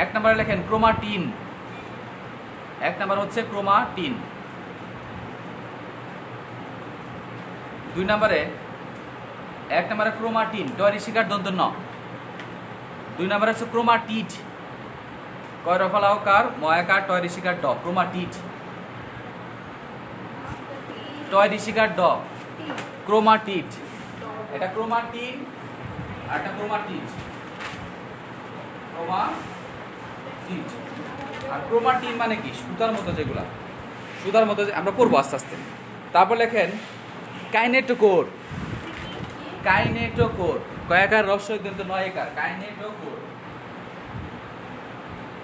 [SPEAKER 1] এক নম্বরে লেখেন ক্রোমাটিন। 1 নাম্বার হচ্ছে ক্রোমাটিন। 2 নম্বরে 1 নম্বরে ক্রোমাটিন টয় ঋষিকার দন্ত ন। 2 নম্বরে হচ্ছে ক্রোমাটিড কয় রফলাওকার ময়াকার টয় ঋষিকার ড। ক্রোমাটিড টয় ঋষিকার ড। ক্রোমাটিড। এটা ক্রোমাটিন আর এটা ক্রোমাটিড। ক্রোমাটিড আর ক্রোমাটিন মানে কি? সুতার মতো যেগুলা, সুতার মতো আমরা পড়বো আস্তে আস্তে। তারপর লেখেন কাইনেটোকোর। কাইনেটোকোর কয়াকার রস্য কিন্তু নয়কার। কাইনেটোকোর।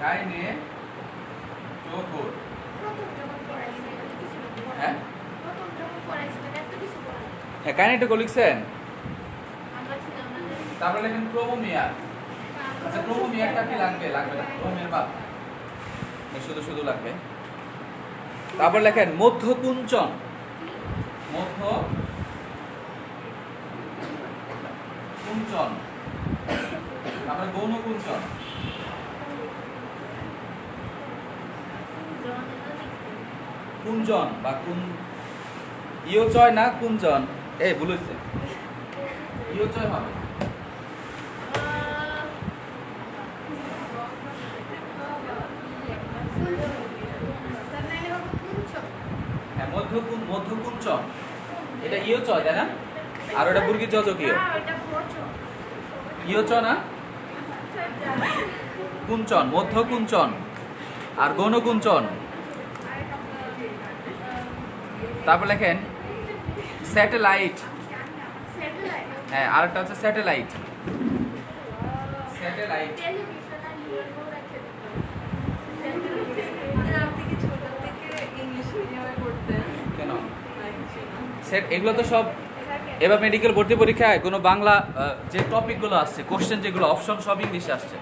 [SPEAKER 1] কাইনেটোকোর। হ্যাঁ হ্যাঁ, কাইনেটোকোর লিখছেন। তারপর লেখেন ক্রোমোমিয়ার। আচ্ছা, ক্রোমোমিয়ারটা কি লাগবে? লাগবে না, ক্রোমোমিয়ার বাদ, শুধু শুধু লাগবে। তারপর লেখেন মধ্যকুঞ্চন। মধ্যকুঞ্চন। তারপরে গৌণকুঞ্চন। কুঞ্জন বা ইয়োচয় না কুঞ্জন, এই ভুল হয়েছে, ইয়োচয় হবে। হ্যাঁ, মধ্যকুঞ্চন এটা ইয়োচয়, তাই না? আর ওটা বুর্গি যজকীয়। ইয়োচ না কুঞ্চন, মধ্যকুঞ্চন আর গৌণকুঞ্চন। তারপর লেখেন স্যাটেলাইট। হ্যাঁ, আরেকটা হচ্ছে স্যাটেলাইট। স্যাটেলাইট সেট এগুলো তো সব এবার মেডিকেল ভর্তি পরীক্ষায় কোনো বাংলা যে টপিকগুলো আসছে কোশ্চেন যেগুলো অপশন সব ইংলিশে আসছে।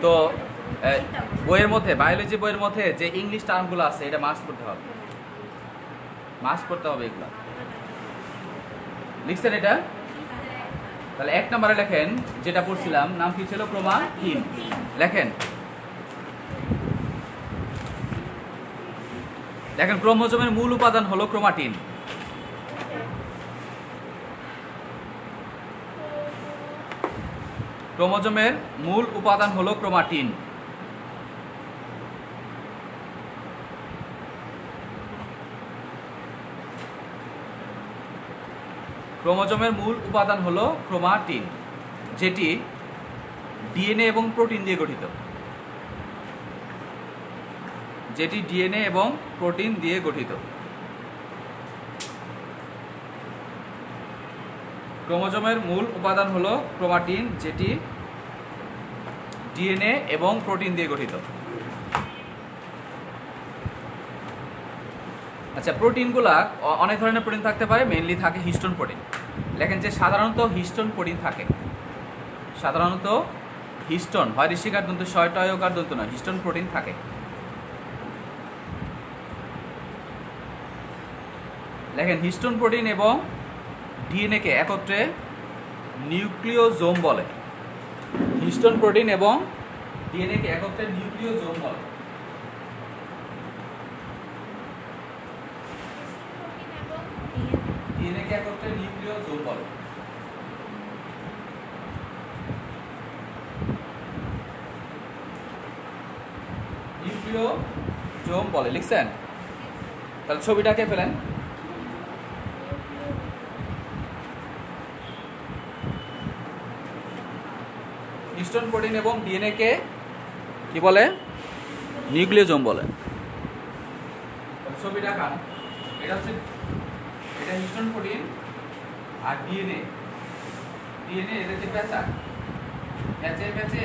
[SPEAKER 1] তো বইয়ের মধ্যে বায়োলজি বইয়ের মধ্যে যে ইংলিশ টার্মগুলো আছে এটা মাস্ট পড়তে হবে, মাস্ট পড়তে হবে এগুলো। লিখছেন এটা? তাহলে 1 নম্বরে লেখেন যেটা পড়ছিলাম, নাম কি ছিল? ক্রোমাটিন। লেখেন, দেখেন ক্রোমোজোমের মূল উপাদান হলো ক্রোমাটিন। ক্রোমোজোমের মূল উপাদান হলো ক্রোমাটিন। ক্রোমোজোমের মূল উপাদান হলো ক্রোমাটিন, যেটি ডিএনএ এবং প্রোটিন দিয়ে গঠিত। যেটি ডিএনএ এবং প্রোটিন দিয়ে গঠিত। ক্রোমোজোমের মূল উপাদান হলো ক্রোমাটিন, যেটি ডিএনএ এবং প্রোটিন দিয়ে গঠিত। আচ্ছা, প্রোটিনগুলা অনেক ধরনের প্রোটিন থাকতে পারে, মেইনলি থাকে হিস্টোন প্রোটিন। লেখেন যে সাধারণত হিস্টোন প্রোটিন থাকে। সাধারণত হিস্টোন, হয় ঋষিকার দন্ত শয়টয়কার দন্ত নয়, হিস্টোন প্রোটিন থাকে। লেখেন হিস্টোন প্রোটিন এবং ডিএনএ কে একত্রে নিউক্লিওজোম বলে। হিস্টোন প্রোটিন এবং ডিএনএ কে একত্রে নিউক্লিওজোম বলে। ডিএনএ কে একত্রে নিউক্লিওজোম বলে। নিউক্লিওজোম বলে। লিখছেন? তাহলে ছবিটাকে ফেলেন। হিস্টোন প্রোটিন এবং ডিএনএ কে কি বলে? নিউক্লিওজোম বলে। ছবিটা কান, এটা হচ্ছে, এটা হিস্টোন প্রোটিন আর ডিএনএ। ডিএনএ এদের যে প্যাঁচা, প্যাঁচে প্যাঁচে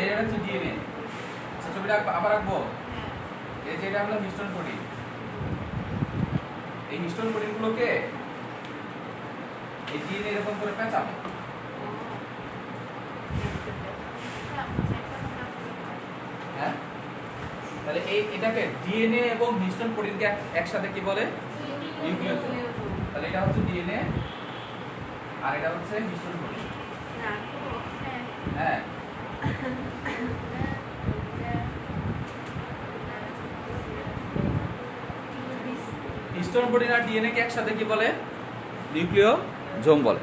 [SPEAKER 1] এটা হচ্ছে ডিএনএ। আচ্ছা, ছবিটা আবার রাখবো। এই যে এটা হলো হিস্টোন প্রোটিন। এই হিস্টোন প্রোটিনগুলোকে এই ডিএনএ এরকম করে পেঁচাবো। হ্যাঁ, তাহলে এটাকে ডিএনএ এবং হিস্টোন প্রোটিনকে একসাথে কি বলে? নিউক্লিওজোম। তাহলে এটা হচ্ছে ডিএনএ আর এটা হচ্ছে হিস্টোন প্রোটিন। হ্যাঁ, হিস্টোন প্রোটিন আর ডিএনএ কে একসাথে কি বলে? নিউক্লিওজোম বলে।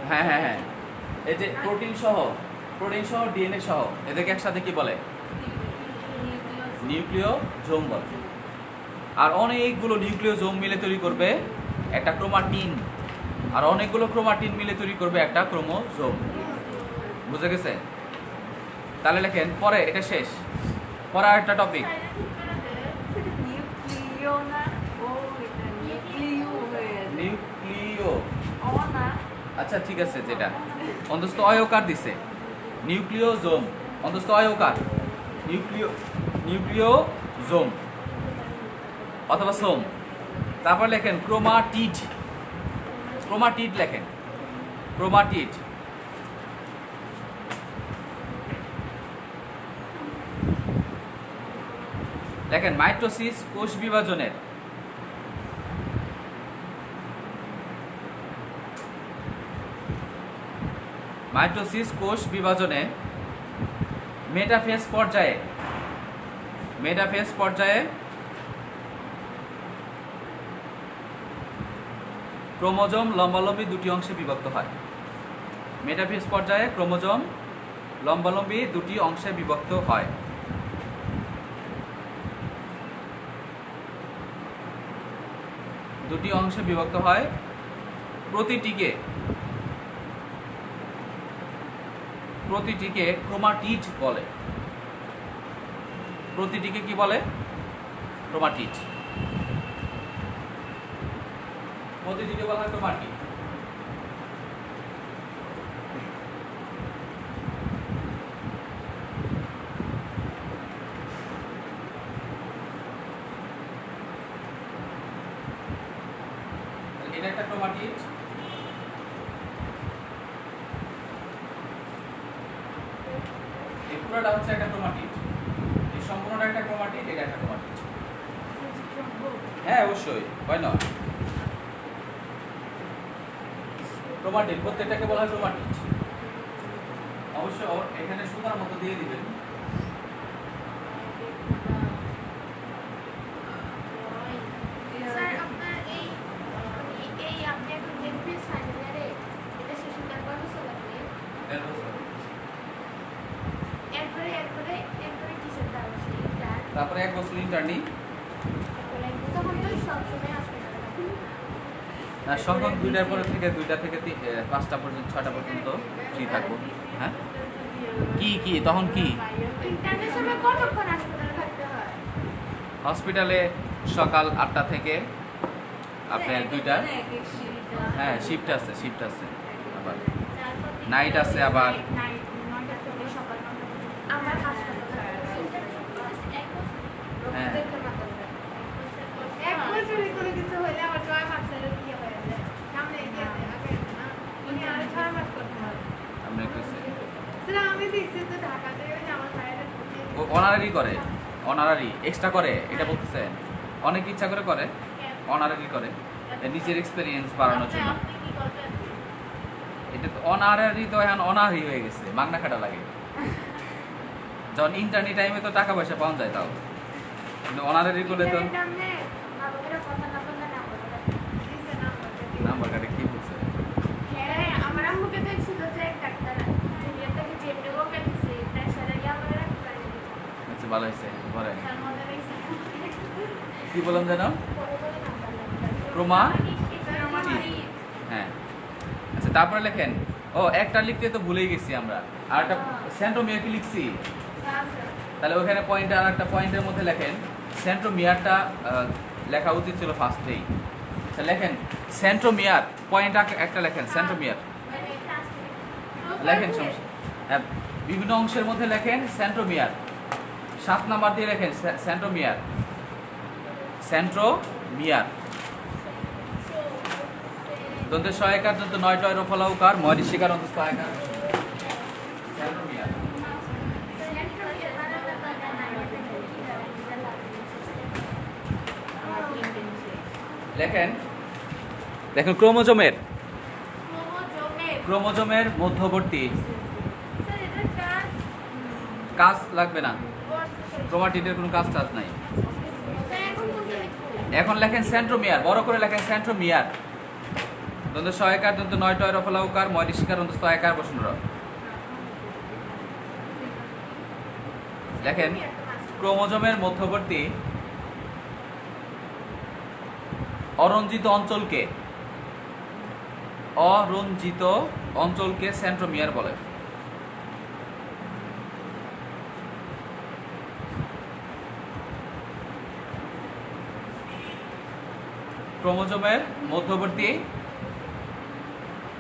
[SPEAKER 1] হ্যাঁ হ্যাঁ হ্যাঁ, এই যে প্রোটিন সহ ডিএনএ সহ এদেরকে একসাথে কি বলে? নিউক্লিওজোম বলে। আর অনেকগুলো নিউক্লিওজোম মিলে তৈরি করবে একটা ক্রোমাটিন, আর অনেকগুলো ক্রোমাটিন মিলে তৈরি করবে একটা ক্রোমোজোম। বুঝে গেছে? তাহলে লেখেন, পরে এটা শেষ, পরে আরেকটা টপিক। নিউক্লিও, আচ্ছা ঠিক আছে, যেটা অন্তস্থ অয়কার দিছে নিউক্লিওজোম, অন্তস্থ অয়কার নিউক্লিওজোম অথবা সোম। তারপর লেখেন ক্রোমাটিড। ক্রোমাটিড লেখেন, ক্রোমাটিড। লেখেন মাইটোসিস কোষ বিভাজনের মাইটোসিস কোষ বিভাজনে মেটাফেজ পর্যায়ে ক্রোমোজোম লম্বালম্বী দুটি অংশে বিভক্ত হয়। মেটাফেজ পর্যায়ে ক্রোমোজোম লম্বালম্বী দুটি অংশে বিভক্ত হয়। দুটি অংশে বিভক্ত হয়, প্রতিটিকে ক্রোমাটিড বলে। প্রতিটিকে কি বলে? ক্রোমাটিড। প্রতিটিকে বলা হয় ক্রোমাটিড। এটা একটা ক্রোমাটিড। এই পুরোটা হচ্ছে একটা ক্রোমাটিড। এই সম্পূর্ণটা একটা ক্রোমাটিড, এটা একটা ক্রোমাটিড। হ্যাঁ অবশ্যই, হয় না? ক্রোমাটিড প্রত্যেকটাকে বলা হয় ক্রোমাটিড। অবশ্য এখানে সুতার মতো দিয়ে দিবেন।
[SPEAKER 3] স্যার আপনার এই আপনি এখন জেনপিএস ফাইনাল ইয়ারে এটা শেষ হতে আর কয় বছর লাগবে? এরপরে কিসের দাম আছে ইন্টার?
[SPEAKER 1] তারপরে 1 বছর ইন্টার্নি।
[SPEAKER 3] তখন তো সবসময় আসবে
[SPEAKER 1] না, সংখ্যক 2টার পরে থেকে 2টা থেকে 5টা পর্যন্ত 6টা পর্যন্ত ফ্রি থাকবো। হ্যাঁ কি তখন কি
[SPEAKER 3] ইন্টারনেট সময় কতক্ষণ হাসপাতালে থাকতে হয়?
[SPEAKER 1] হসপিটালে সকাল 8টা থেকে আপনার 2টা। হ্যাঁ শিফট আছে আবার নাইট আছে, আবার
[SPEAKER 3] আমার হাসপাতালে
[SPEAKER 1] হ্যাঁ
[SPEAKER 3] এক বছরে কোনো কিছু হলে আমার 6 মাসের কি হয়ে যায়, সামনে এগিয়ে যায় আগে না উনি আরো 6 মাস করতে হবে।
[SPEAKER 1] আমরা কইছে
[SPEAKER 3] স্যার আমি দেখছি তো ঢাকাতে ওই যে আমার ভাইয়ের
[SPEAKER 1] ও অনারারি করে, অনারারি এক্সট্রা করে, এটা বলতেছেন অনেক ইচ্ছা করে অনারারি করে নিজের এক্সপেরিয়েন্স বাড়ানোর জন্য। এটা তো অনারারি তো এখন অনারারি হয়ে গেছে, মাগনা খাটা লাগে। যখন ইন্টারনি টাইমে তো টাকা পয়সা পাওয়া যায়, তাও কিন্তু অনারারি করলে তো নাম্বার কাটে কি বলছে।
[SPEAKER 3] হ্যাঁ আমার আম্মুকে দেখছিল যে এক ডাক্তার জুনিয়র থেকে জেমডি ওকে দিছে প্রেসারে গিয়ে আমাকে রাখতে
[SPEAKER 1] আচ্ছা ভালো হয়েছে ঘরে
[SPEAKER 3] সালমানের
[SPEAKER 1] কি বললাম যেন ক্রোমা হ্যাঁ। আচ্ছা তারপরে লেখেন, ও একটা লিখতে তো ভুলেই গেছি আমরা, আর একটা সেন্ট্রোমিয়ার কি লিখছি, তাহলে ওখানে পয়েন্টে আর একটা পয়েন্টের মধ্যে লেখেন সেন্ট্রোমিয়ারটা লেখা উচিত ছিল ফার্স্টেই। আচ্ছা লেখেন সেন্ট্রোমিয়ার, পয়েন্ট একটা লেখেন সেন্ট্রোমিয়ার লেখেন, সমস্যা হ্যাঁ বিভিন্ন অংশের মধ্যে লেখেন সেন্ট্রোমিয়ার, 7 নাম্বার দিয়ে লেখেন সেন্ট্রোমিয়ার। দন্তের সহায়কার দন্ত 9 টয় রফলাউকার ময়ূরী শিকার অন্ত সহায়কার সেন্ট্রোমিয়ার। লেখেন দেখেন ক্রোমোজোমের মধ্যবর্তী কাজ লাগবে না, ক্রোমাটিডের কোনো কাজ নাই। এখন লেখেন সেন্ট্রোমিয়ার, বড় করে লেখেন সেন্ট্রোমিয়ার। দন্ত সহায়কার দন্ত 9 টয় রফলাউকার ময়ূরী শিকার অন্ত সহায়কার বসুন। লেখেন ক্রোমোজোমের মধ্যবর্তী অরঞ্জিত অঞ্চলকে সেন্ট্রোমিয়ার বলে। ক্রোমোজোমের মধ্যবর্তী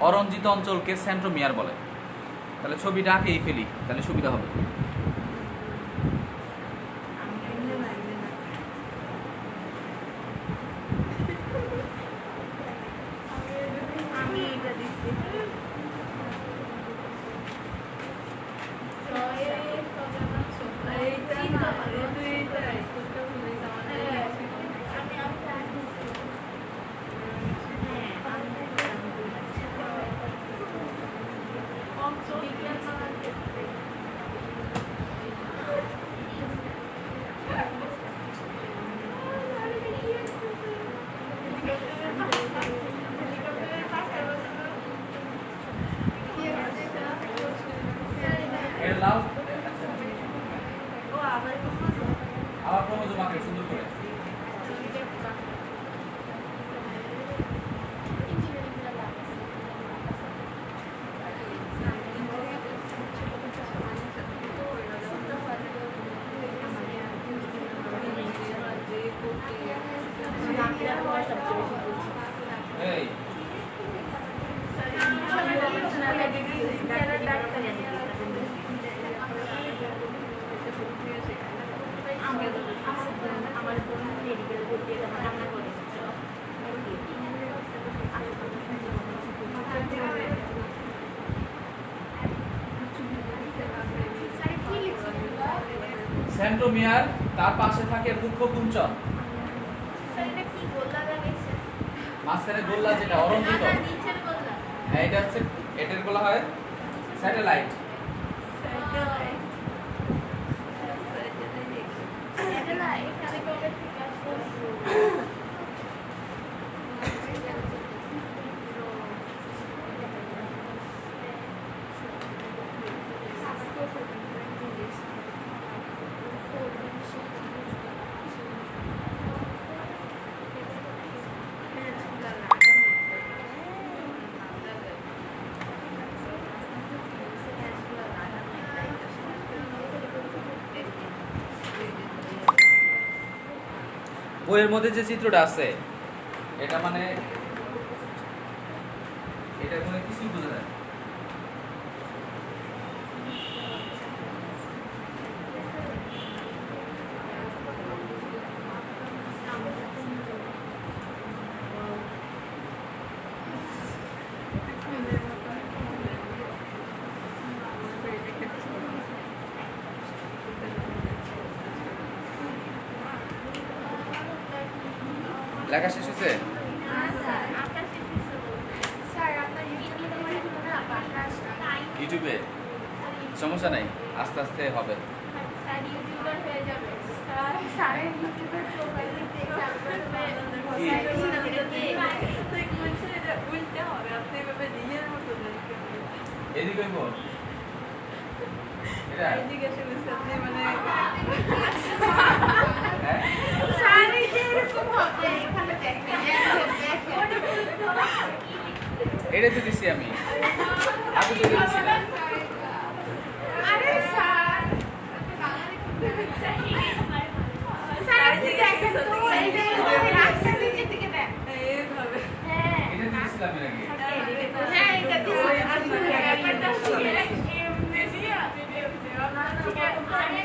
[SPEAKER 1] অরঞ্জিত অঞ্চলকে সেন্ট্রোমিয়ার বলে। তাহলে ছবিটা আঁকেই ফেলি, তাহলে সুবিধা হবে। সেন্ট্রোমিয়ার, তার পাশে থাকে মুখ্য কুঞ্চন, মাঝখানে গোল্লা যেটা অরন্ধিত, হ্যাঁ এটা হচ্ছে, এটার বলা হয় স্যাটেলাইট। বইয়ের মধ্যে যে চিত্রটা আছে এটা মানে এটা কোনো কিছুই বোঝা যায় না। লেখা শেষ হয়েছে? ইউটিউবে সমস্যা নাই, আস্তে আস্তে হবে। এদিকে হইব এটা হ্যাঁ? এটা তো দিছি আমি, আগে তো দিছি না। এটা তো দিছিলাম এর আগে।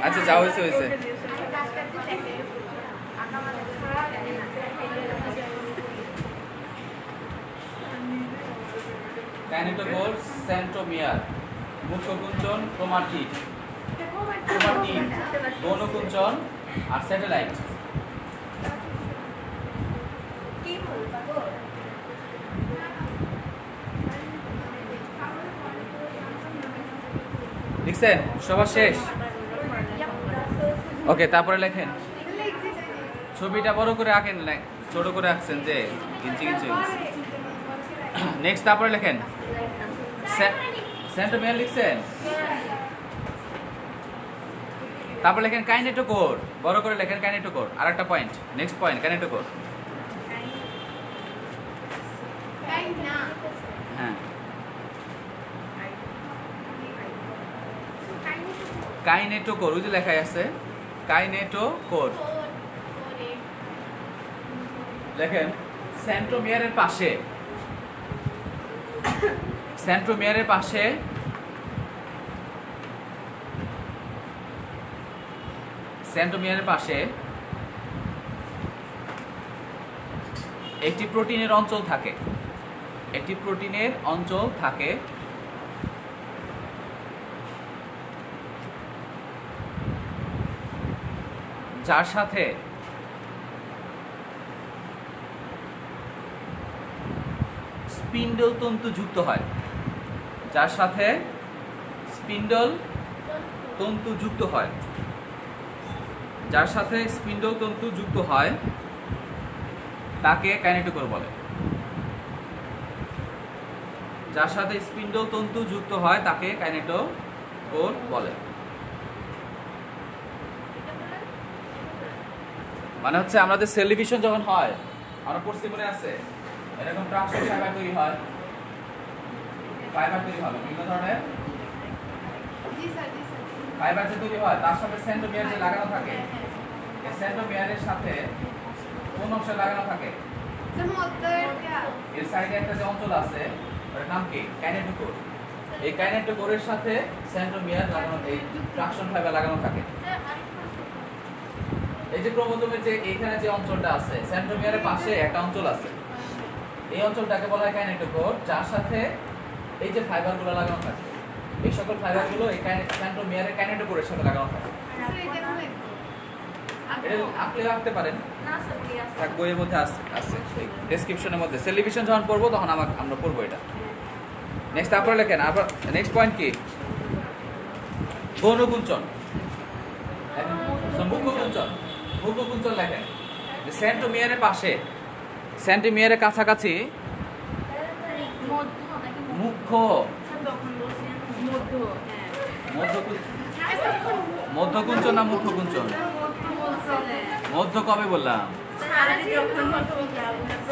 [SPEAKER 1] আচ্ছা যা হয়েছে হয়েছে। কাইনেটোকোর, সেন্ট্রোমিয়ার, মুখ্যকুঞ্চন, ক্রোমাটিড, গৌণকুঞ্চন আর স্যাটেলাইট। লিখছেন? সবার শেষ? ওকে, তারপরে লেখেন। ছবিটা বড় করে আঁকেন, ছোট করে আঁকছেন যে ইঞ্চি ইঞ্চি। নেক্সট তারপরে লেখেন সেন্ট্রোমিয়ার লিখছেন, তারপর লেখেন কাইনেটোকোর, বড় করে লেখেন কাইনেটোকোর। আরেকটা পয়েন্ট, নেক্সট পয়েন্ট কাইনেটোকোর। হ্যাঁ, কাইনেটোকোর, ওই যে লেখাই আছে কাইনেটোকোর। লেখেন সেন্ট্রোমিয়ারের পাশে, সেন্ট্রোমিয়ারের পাশে সেন্ট্রোমিয়ারের পাশে একটি প্রোটিনের অঞ্চল থাকে, একটি প্রোটিনের অঞ্চল থাকে যার সাথে স্পিন্ডল তন্তু যুক্ত হয়, যার সাথে স্পিন্ডল তন্তু যুক্ত হয়, যার সাথে স্পিন্ডল তন্তু যুক্ত হয় তাকে কাইনেটোকোর বলে। যার সাথে স্পিন্ডল তন্তু যুক্ত হয় তাকে কাইনেটোকোর বলে। মানে হচ্ছে আমাদের সেল ডিভিশন যখন হয়, আমরা পড়ছি মনে আছে, এরকম ট্রান্সফার ফাইবার তৈরি হয়, ফাইবার তৈরি হয় বিভিন্ন ধরনের ফাইবার যে তৈরি হয়, তার সাথে সেন্ট্রোমিয়ার যে লাগানো থাকে, এই সেন্ট্রোমিয়ারের সাথে কোন অংশ লাগানো থাকে, এর সাইডে একটা যে অঞ্চল আছে ওর নাম কি? কাইনেটোকোর। এই কাইনেটোকোরের সাথে সেন্ট্রোমিয়ার লাগানো, এই ট্রাকশন ফাইবার লাগানো থাকে। এই যে ক্রোমোজোমের যে এখানে যে অঞ্চলটা আছে, সেন্ট্রোমিয়ারের পাশে একটা অঞ্চল আছে, এই অঞ্চলটাকে বলা হয় কাইনেটোকোর, যার সাথে এই যে ফাইবারগুলো লাগানো থাকে, এই সকল ফাইবারগুলো এই সেন্ট্রোমিয়ারের কাইনেটোকোরের সাথে লাগানো থাকে। এটা আপনি রাখতে পারেন,
[SPEAKER 2] না স্যার কি আছে
[SPEAKER 1] থাক বইয়ের মধ্যে আছে আছে ডেসক্রিপশনের মধ্যে। সেল ডিভিশন যখন পড়বো তখন আমরা পড়বো এটা। নেক্সট তারপরে লেখেন, আবার নেক্সট পয়েন্ট কি? গৌণকুঞ্চন। মুখ্যকুঞ্চন, মুখ্যকুঞ্চন লেখেন যে সেন্ট্রোমিয়ারের পাশে, সেন্ট্রোমিয়ারের কাছাকাছি
[SPEAKER 2] মধ্য নাকি
[SPEAKER 1] মুখ্য
[SPEAKER 2] স্যার তখন বলছেন মধ্য হ্যাঁ
[SPEAKER 1] মধ্যকুঞ্চন না মুখ্যকুঞ্চন? মধ্য কবে বললাম?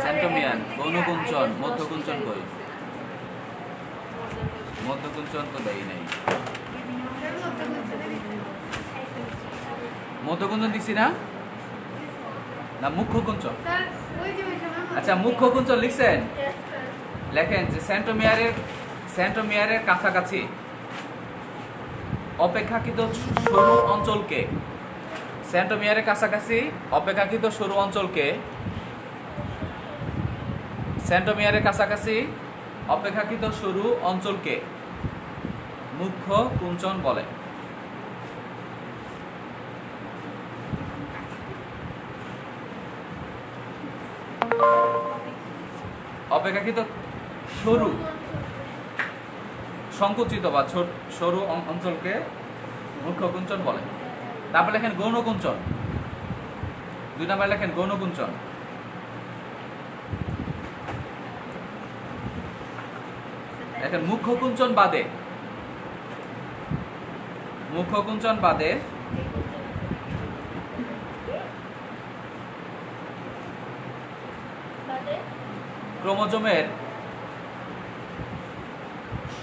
[SPEAKER 1] সেন্ট্রোমিয়ার, গৌণকুঞ্চন, মধ্যকুঞ্চন কই? মধ্যকুঞ্চন তো দেই নাই। মধ্যকুঞ্চন দিছি না? না মুখ্যকুঞ্চন?
[SPEAKER 3] স্যার ওই যে ওইটা না
[SPEAKER 1] আচ্ছা মুখ্যকুঞ্চন লিখছেন? লেখেন যে সেন্ট্রোমিয়ারের কাছাকাছি অপেক্ষাকৃত সরু অঞ্চলকে, সেন্ট্রোমিয়ারের কাছাকাছি অপেক্ষাকৃত সরু অঞ্চলকে, সেন্ট্রোমিয়ারের কাছাকাছি অপেক্ষাকৃত সরু অঞ্চলকে মুখ্য কুঞ্চন বলে। অপেক্ষাকৃত সরু, সংকুচিত বা সরু অঞ্চলকে মুখ্য কুঞ্চন বলে। তারপর লেখেন গৌণকুঞ্চন, 2 নাম্বার লেখেন গৌণকুঞ্চন। লেখেন মুখ্যকুঞ্চন বাদে, মুখ্যকুঞ্চন বাদে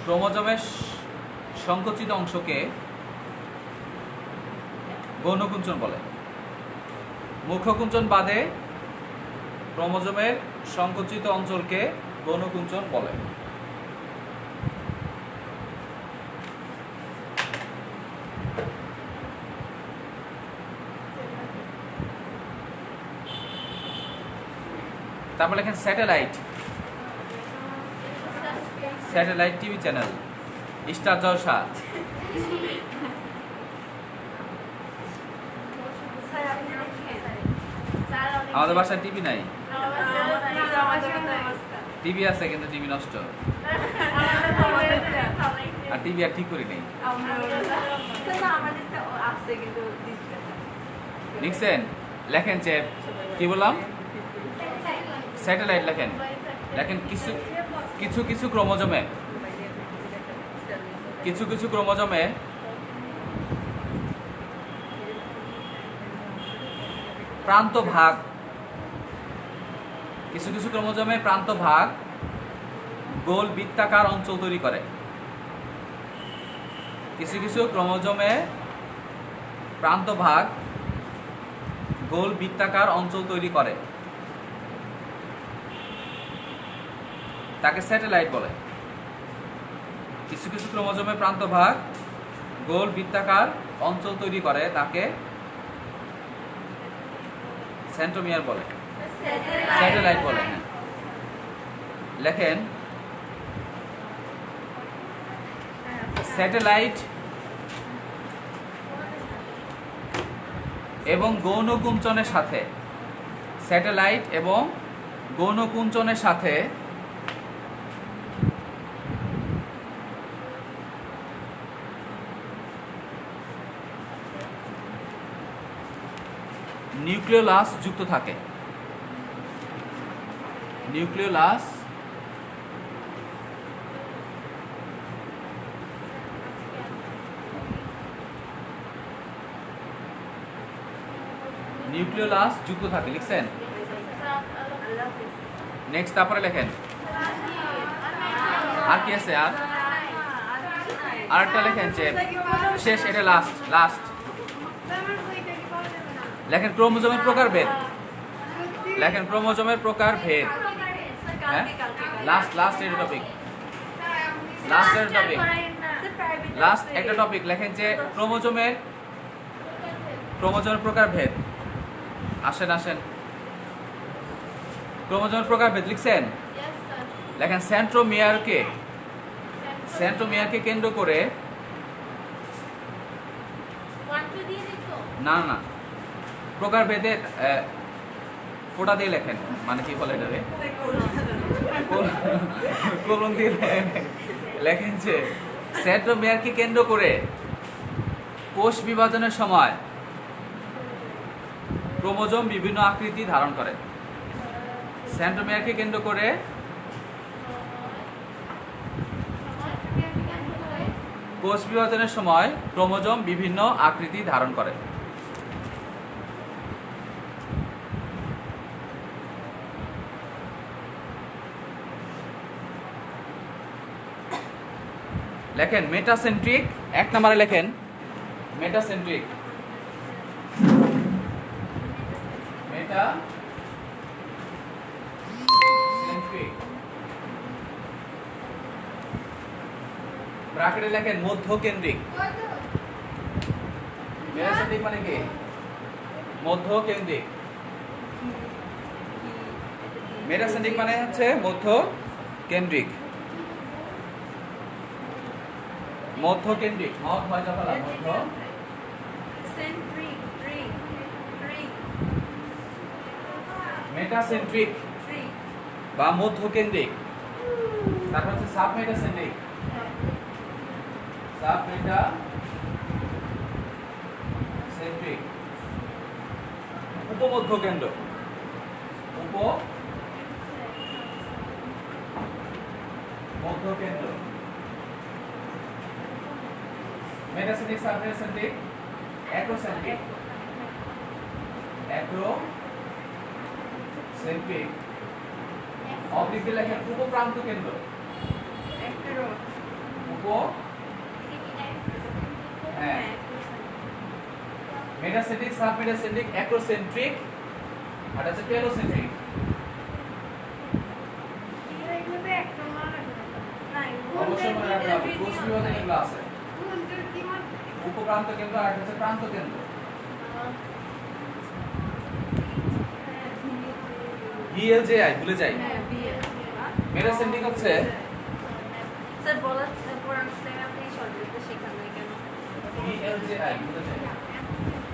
[SPEAKER 1] ক্রোমোজোমের সংকুচিত অংশকে গৌণকুঞ্চন বলে। মুখ্যকুঞ্চন বাদে ক্রোমোজোমের সংকুচিত অঞ্চলকে গৌণকুঞ্চন বলে। তারপর লেখেন satellite, satellite TV channel, Star Jalsha.
[SPEAKER 2] Sir আপনি দেখেন
[SPEAKER 1] আমাদের বাসায় টিভি নাই,
[SPEAKER 2] আমাদের অবস্থা
[SPEAKER 1] টিভি আছে কিন্তু টিভি নষ্ট, আর টিভি আর ঠিক করি নেই।
[SPEAKER 2] আমাদেরটা আছে কিন্তু
[SPEAKER 1] লিখছেন? লেখেন যে কি বললাম, স্যাটেলাইট লেখেন। লেখেন কিছু কিছু কিছু ক্রোমোজোমে, কিছু কিছু ক্রোমোজোমে প্রান্ত ভাগ, কিছু কিছু ক্রোমোজোমে প্রান্ত ভাগ গোল বৃত্তাকার অঞ্চল তৈরি করে। কিছু কিছু ক্রোমোজোমে প্রান্ত ভাগ গোল বৃত্তাকার অঞ্চল তৈরি করে, তাকে স্যাটেলাইট বলে। কিছু কিছু ক্রোমোজোমে প্রান্ত ভাগ গোল বৃত্তাকার অঞ্চল তৈরি করে, তাকে সেন্ট্রোমিয়ার বলে, স্যাটেলাইট বলে। হ্যাঁ লেখেন স্যাটেলাইট এবং গৌণকুঞ্চনের সাথে, স্যাটেলাইট এবং গৌণকুঞ্চনের সাথে নিউক্লিওলাস যুক্ত থাকে। নিউক্লিওলাস নিউক্লিওলাস যুক্ত থাকে, লিখছেন? নেক্সট তারপরে লেখেন আর কি আছে, আর আরেকটা লেখেন যে শেষ, এটা লাস্ট লাস্ট লেখেন ক্রোমোজোমের প্রকারভেদ, লেখেন ক্রোমোজোমের প্রকারভেদ। হ্যাঁ লাস্ট লাস্ট এর টপিক, লাস্ট এর টপিক, লাস্ট একটা টপিক লেখেন যে ক্রোমোজোমের প্রকারভেদ। আসেন আসেন, ক্রোমোজোমের প্রকারভেদ লিখছেন? লেখেন সেন্ট্রোমিয়ারকে কেন্দ্র করে, না না প্রকারভেদে ফোঁটা দিয়ে লেখেন, মানে কি বলে এটারে, কলম দিয়ে লেখেন যে সেন্ট্রোমিয়ারকে কেন্দ্র করে কোষ বিভাজনের সময় ক্রোমোজোম বিভিন্ন আকৃতি ধারণ করে। সেন্ট্রোমিয়ারকে কেন্দ্র করে কোষ বিভাজনের সময় ক্রোমোজোম বিভিন্ন আকৃতি ধারণ করে। লেখেন মেটাসেন্ট্রিক, 1 নম্বরে লেখেন মেটাসেন্ট্রিক। মেটাসেন্ট্রিক ব্র্যাকেটে লেখেন মধ্যকেন্দ্রিক। মেটাসেন্ট্রিক মানে কি? মধ্যকেন্দ্রিক। মেটাসেন্ট্রিক মানে হচ্ছে মধ্যকেন্দ্রিক। মধ্যকেন্দ্রিক মত হয় যখন মধ্য
[SPEAKER 2] সেন্ট্রিক
[SPEAKER 1] মেটাসেন্ট্রিক বা মধ্যকেন্দ্রিক। তারপর হচ্ছে সাবমেটাসেন্ট্রিক। সাবমেটাসেন্ট্রিক উপমধ্যকেন্দ্র। উপমধ্যকেন্দ্র। Metacentric, submetacentric, acrocentric. অ্যাক্রোসেন্ট্রিক অবলিকে লেখেন উপপ্রান্ত কেন্দ্র। হ্যাঁ, মেটাসেন্ট্রিক, সাবমেটাসেন্ট্রিক, অ্যাক্রোসেন্ট্রিক আর আছে টেলোসেন্ট্রিক।
[SPEAKER 3] এগুলোতে একটা মারা
[SPEAKER 1] অবশ্যই মনে রাখতে হবে কোষ বিভাজন এগুলো আছে।
[SPEAKER 3] কোনটার কি মারা
[SPEAKER 1] উপপ্রান্ত কেন্দ্র আর হচ্ছে প্রান্ত কেন্দ্র। VLJI ভুলে যাই। মেটাসেন্ট্রিক হচ্ছে
[SPEAKER 2] স্যার বলার পর আপনি সরকারিতে শেখান না কেন?
[SPEAKER 1] VLJI ভুলে যাই।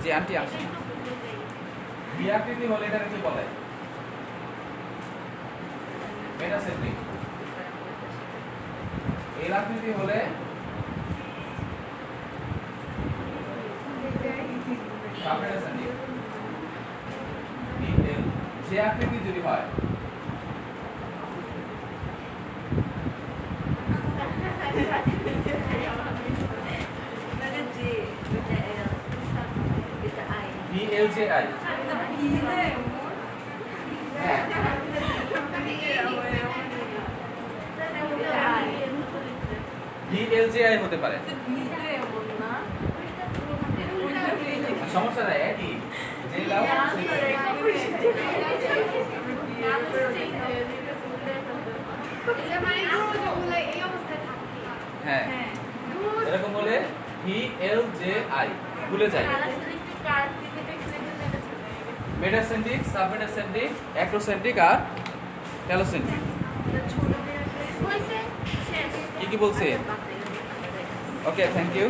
[SPEAKER 1] যে আন্টি আসে ভি আকৃতি হলে এটাকে কি বলে? মেটাসেন্ট্রিক। এল আকৃতি হলে সাবমেটাসেন্ট্রিক। যে আকৃতি যদি হয় VLJI। হ্যাঁ, VLJI হতে পারে, সমস্যা নাই, একই যে লাভ
[SPEAKER 3] এটা মানে ক্রোমোজোমগুলো এই অবস্থায় থাকে।
[SPEAKER 1] হ্যাঁ, এরকম বলে VLJI ভুলে যাই। মেটাসেন্ট্রিক, সাবমেটাসেন্ট্রিক, অ্যাক্রোসেন্ট্রিক আর টেলোসেন্ট্রিক। কি কি বলছে? ওকে, থ্যাংক ইউ।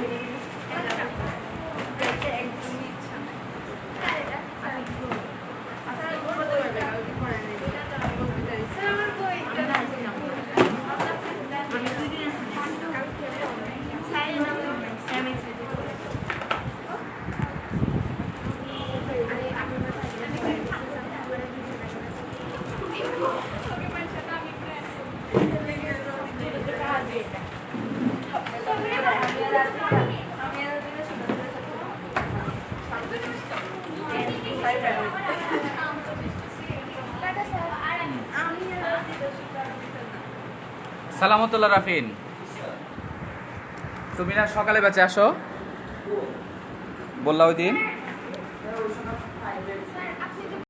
[SPEAKER 3] স্যার আমার বইটা
[SPEAKER 1] সালামতুল্লাহ রাফিন, তুমি না সকালে বেঁচে আসো বললা ওই দিন?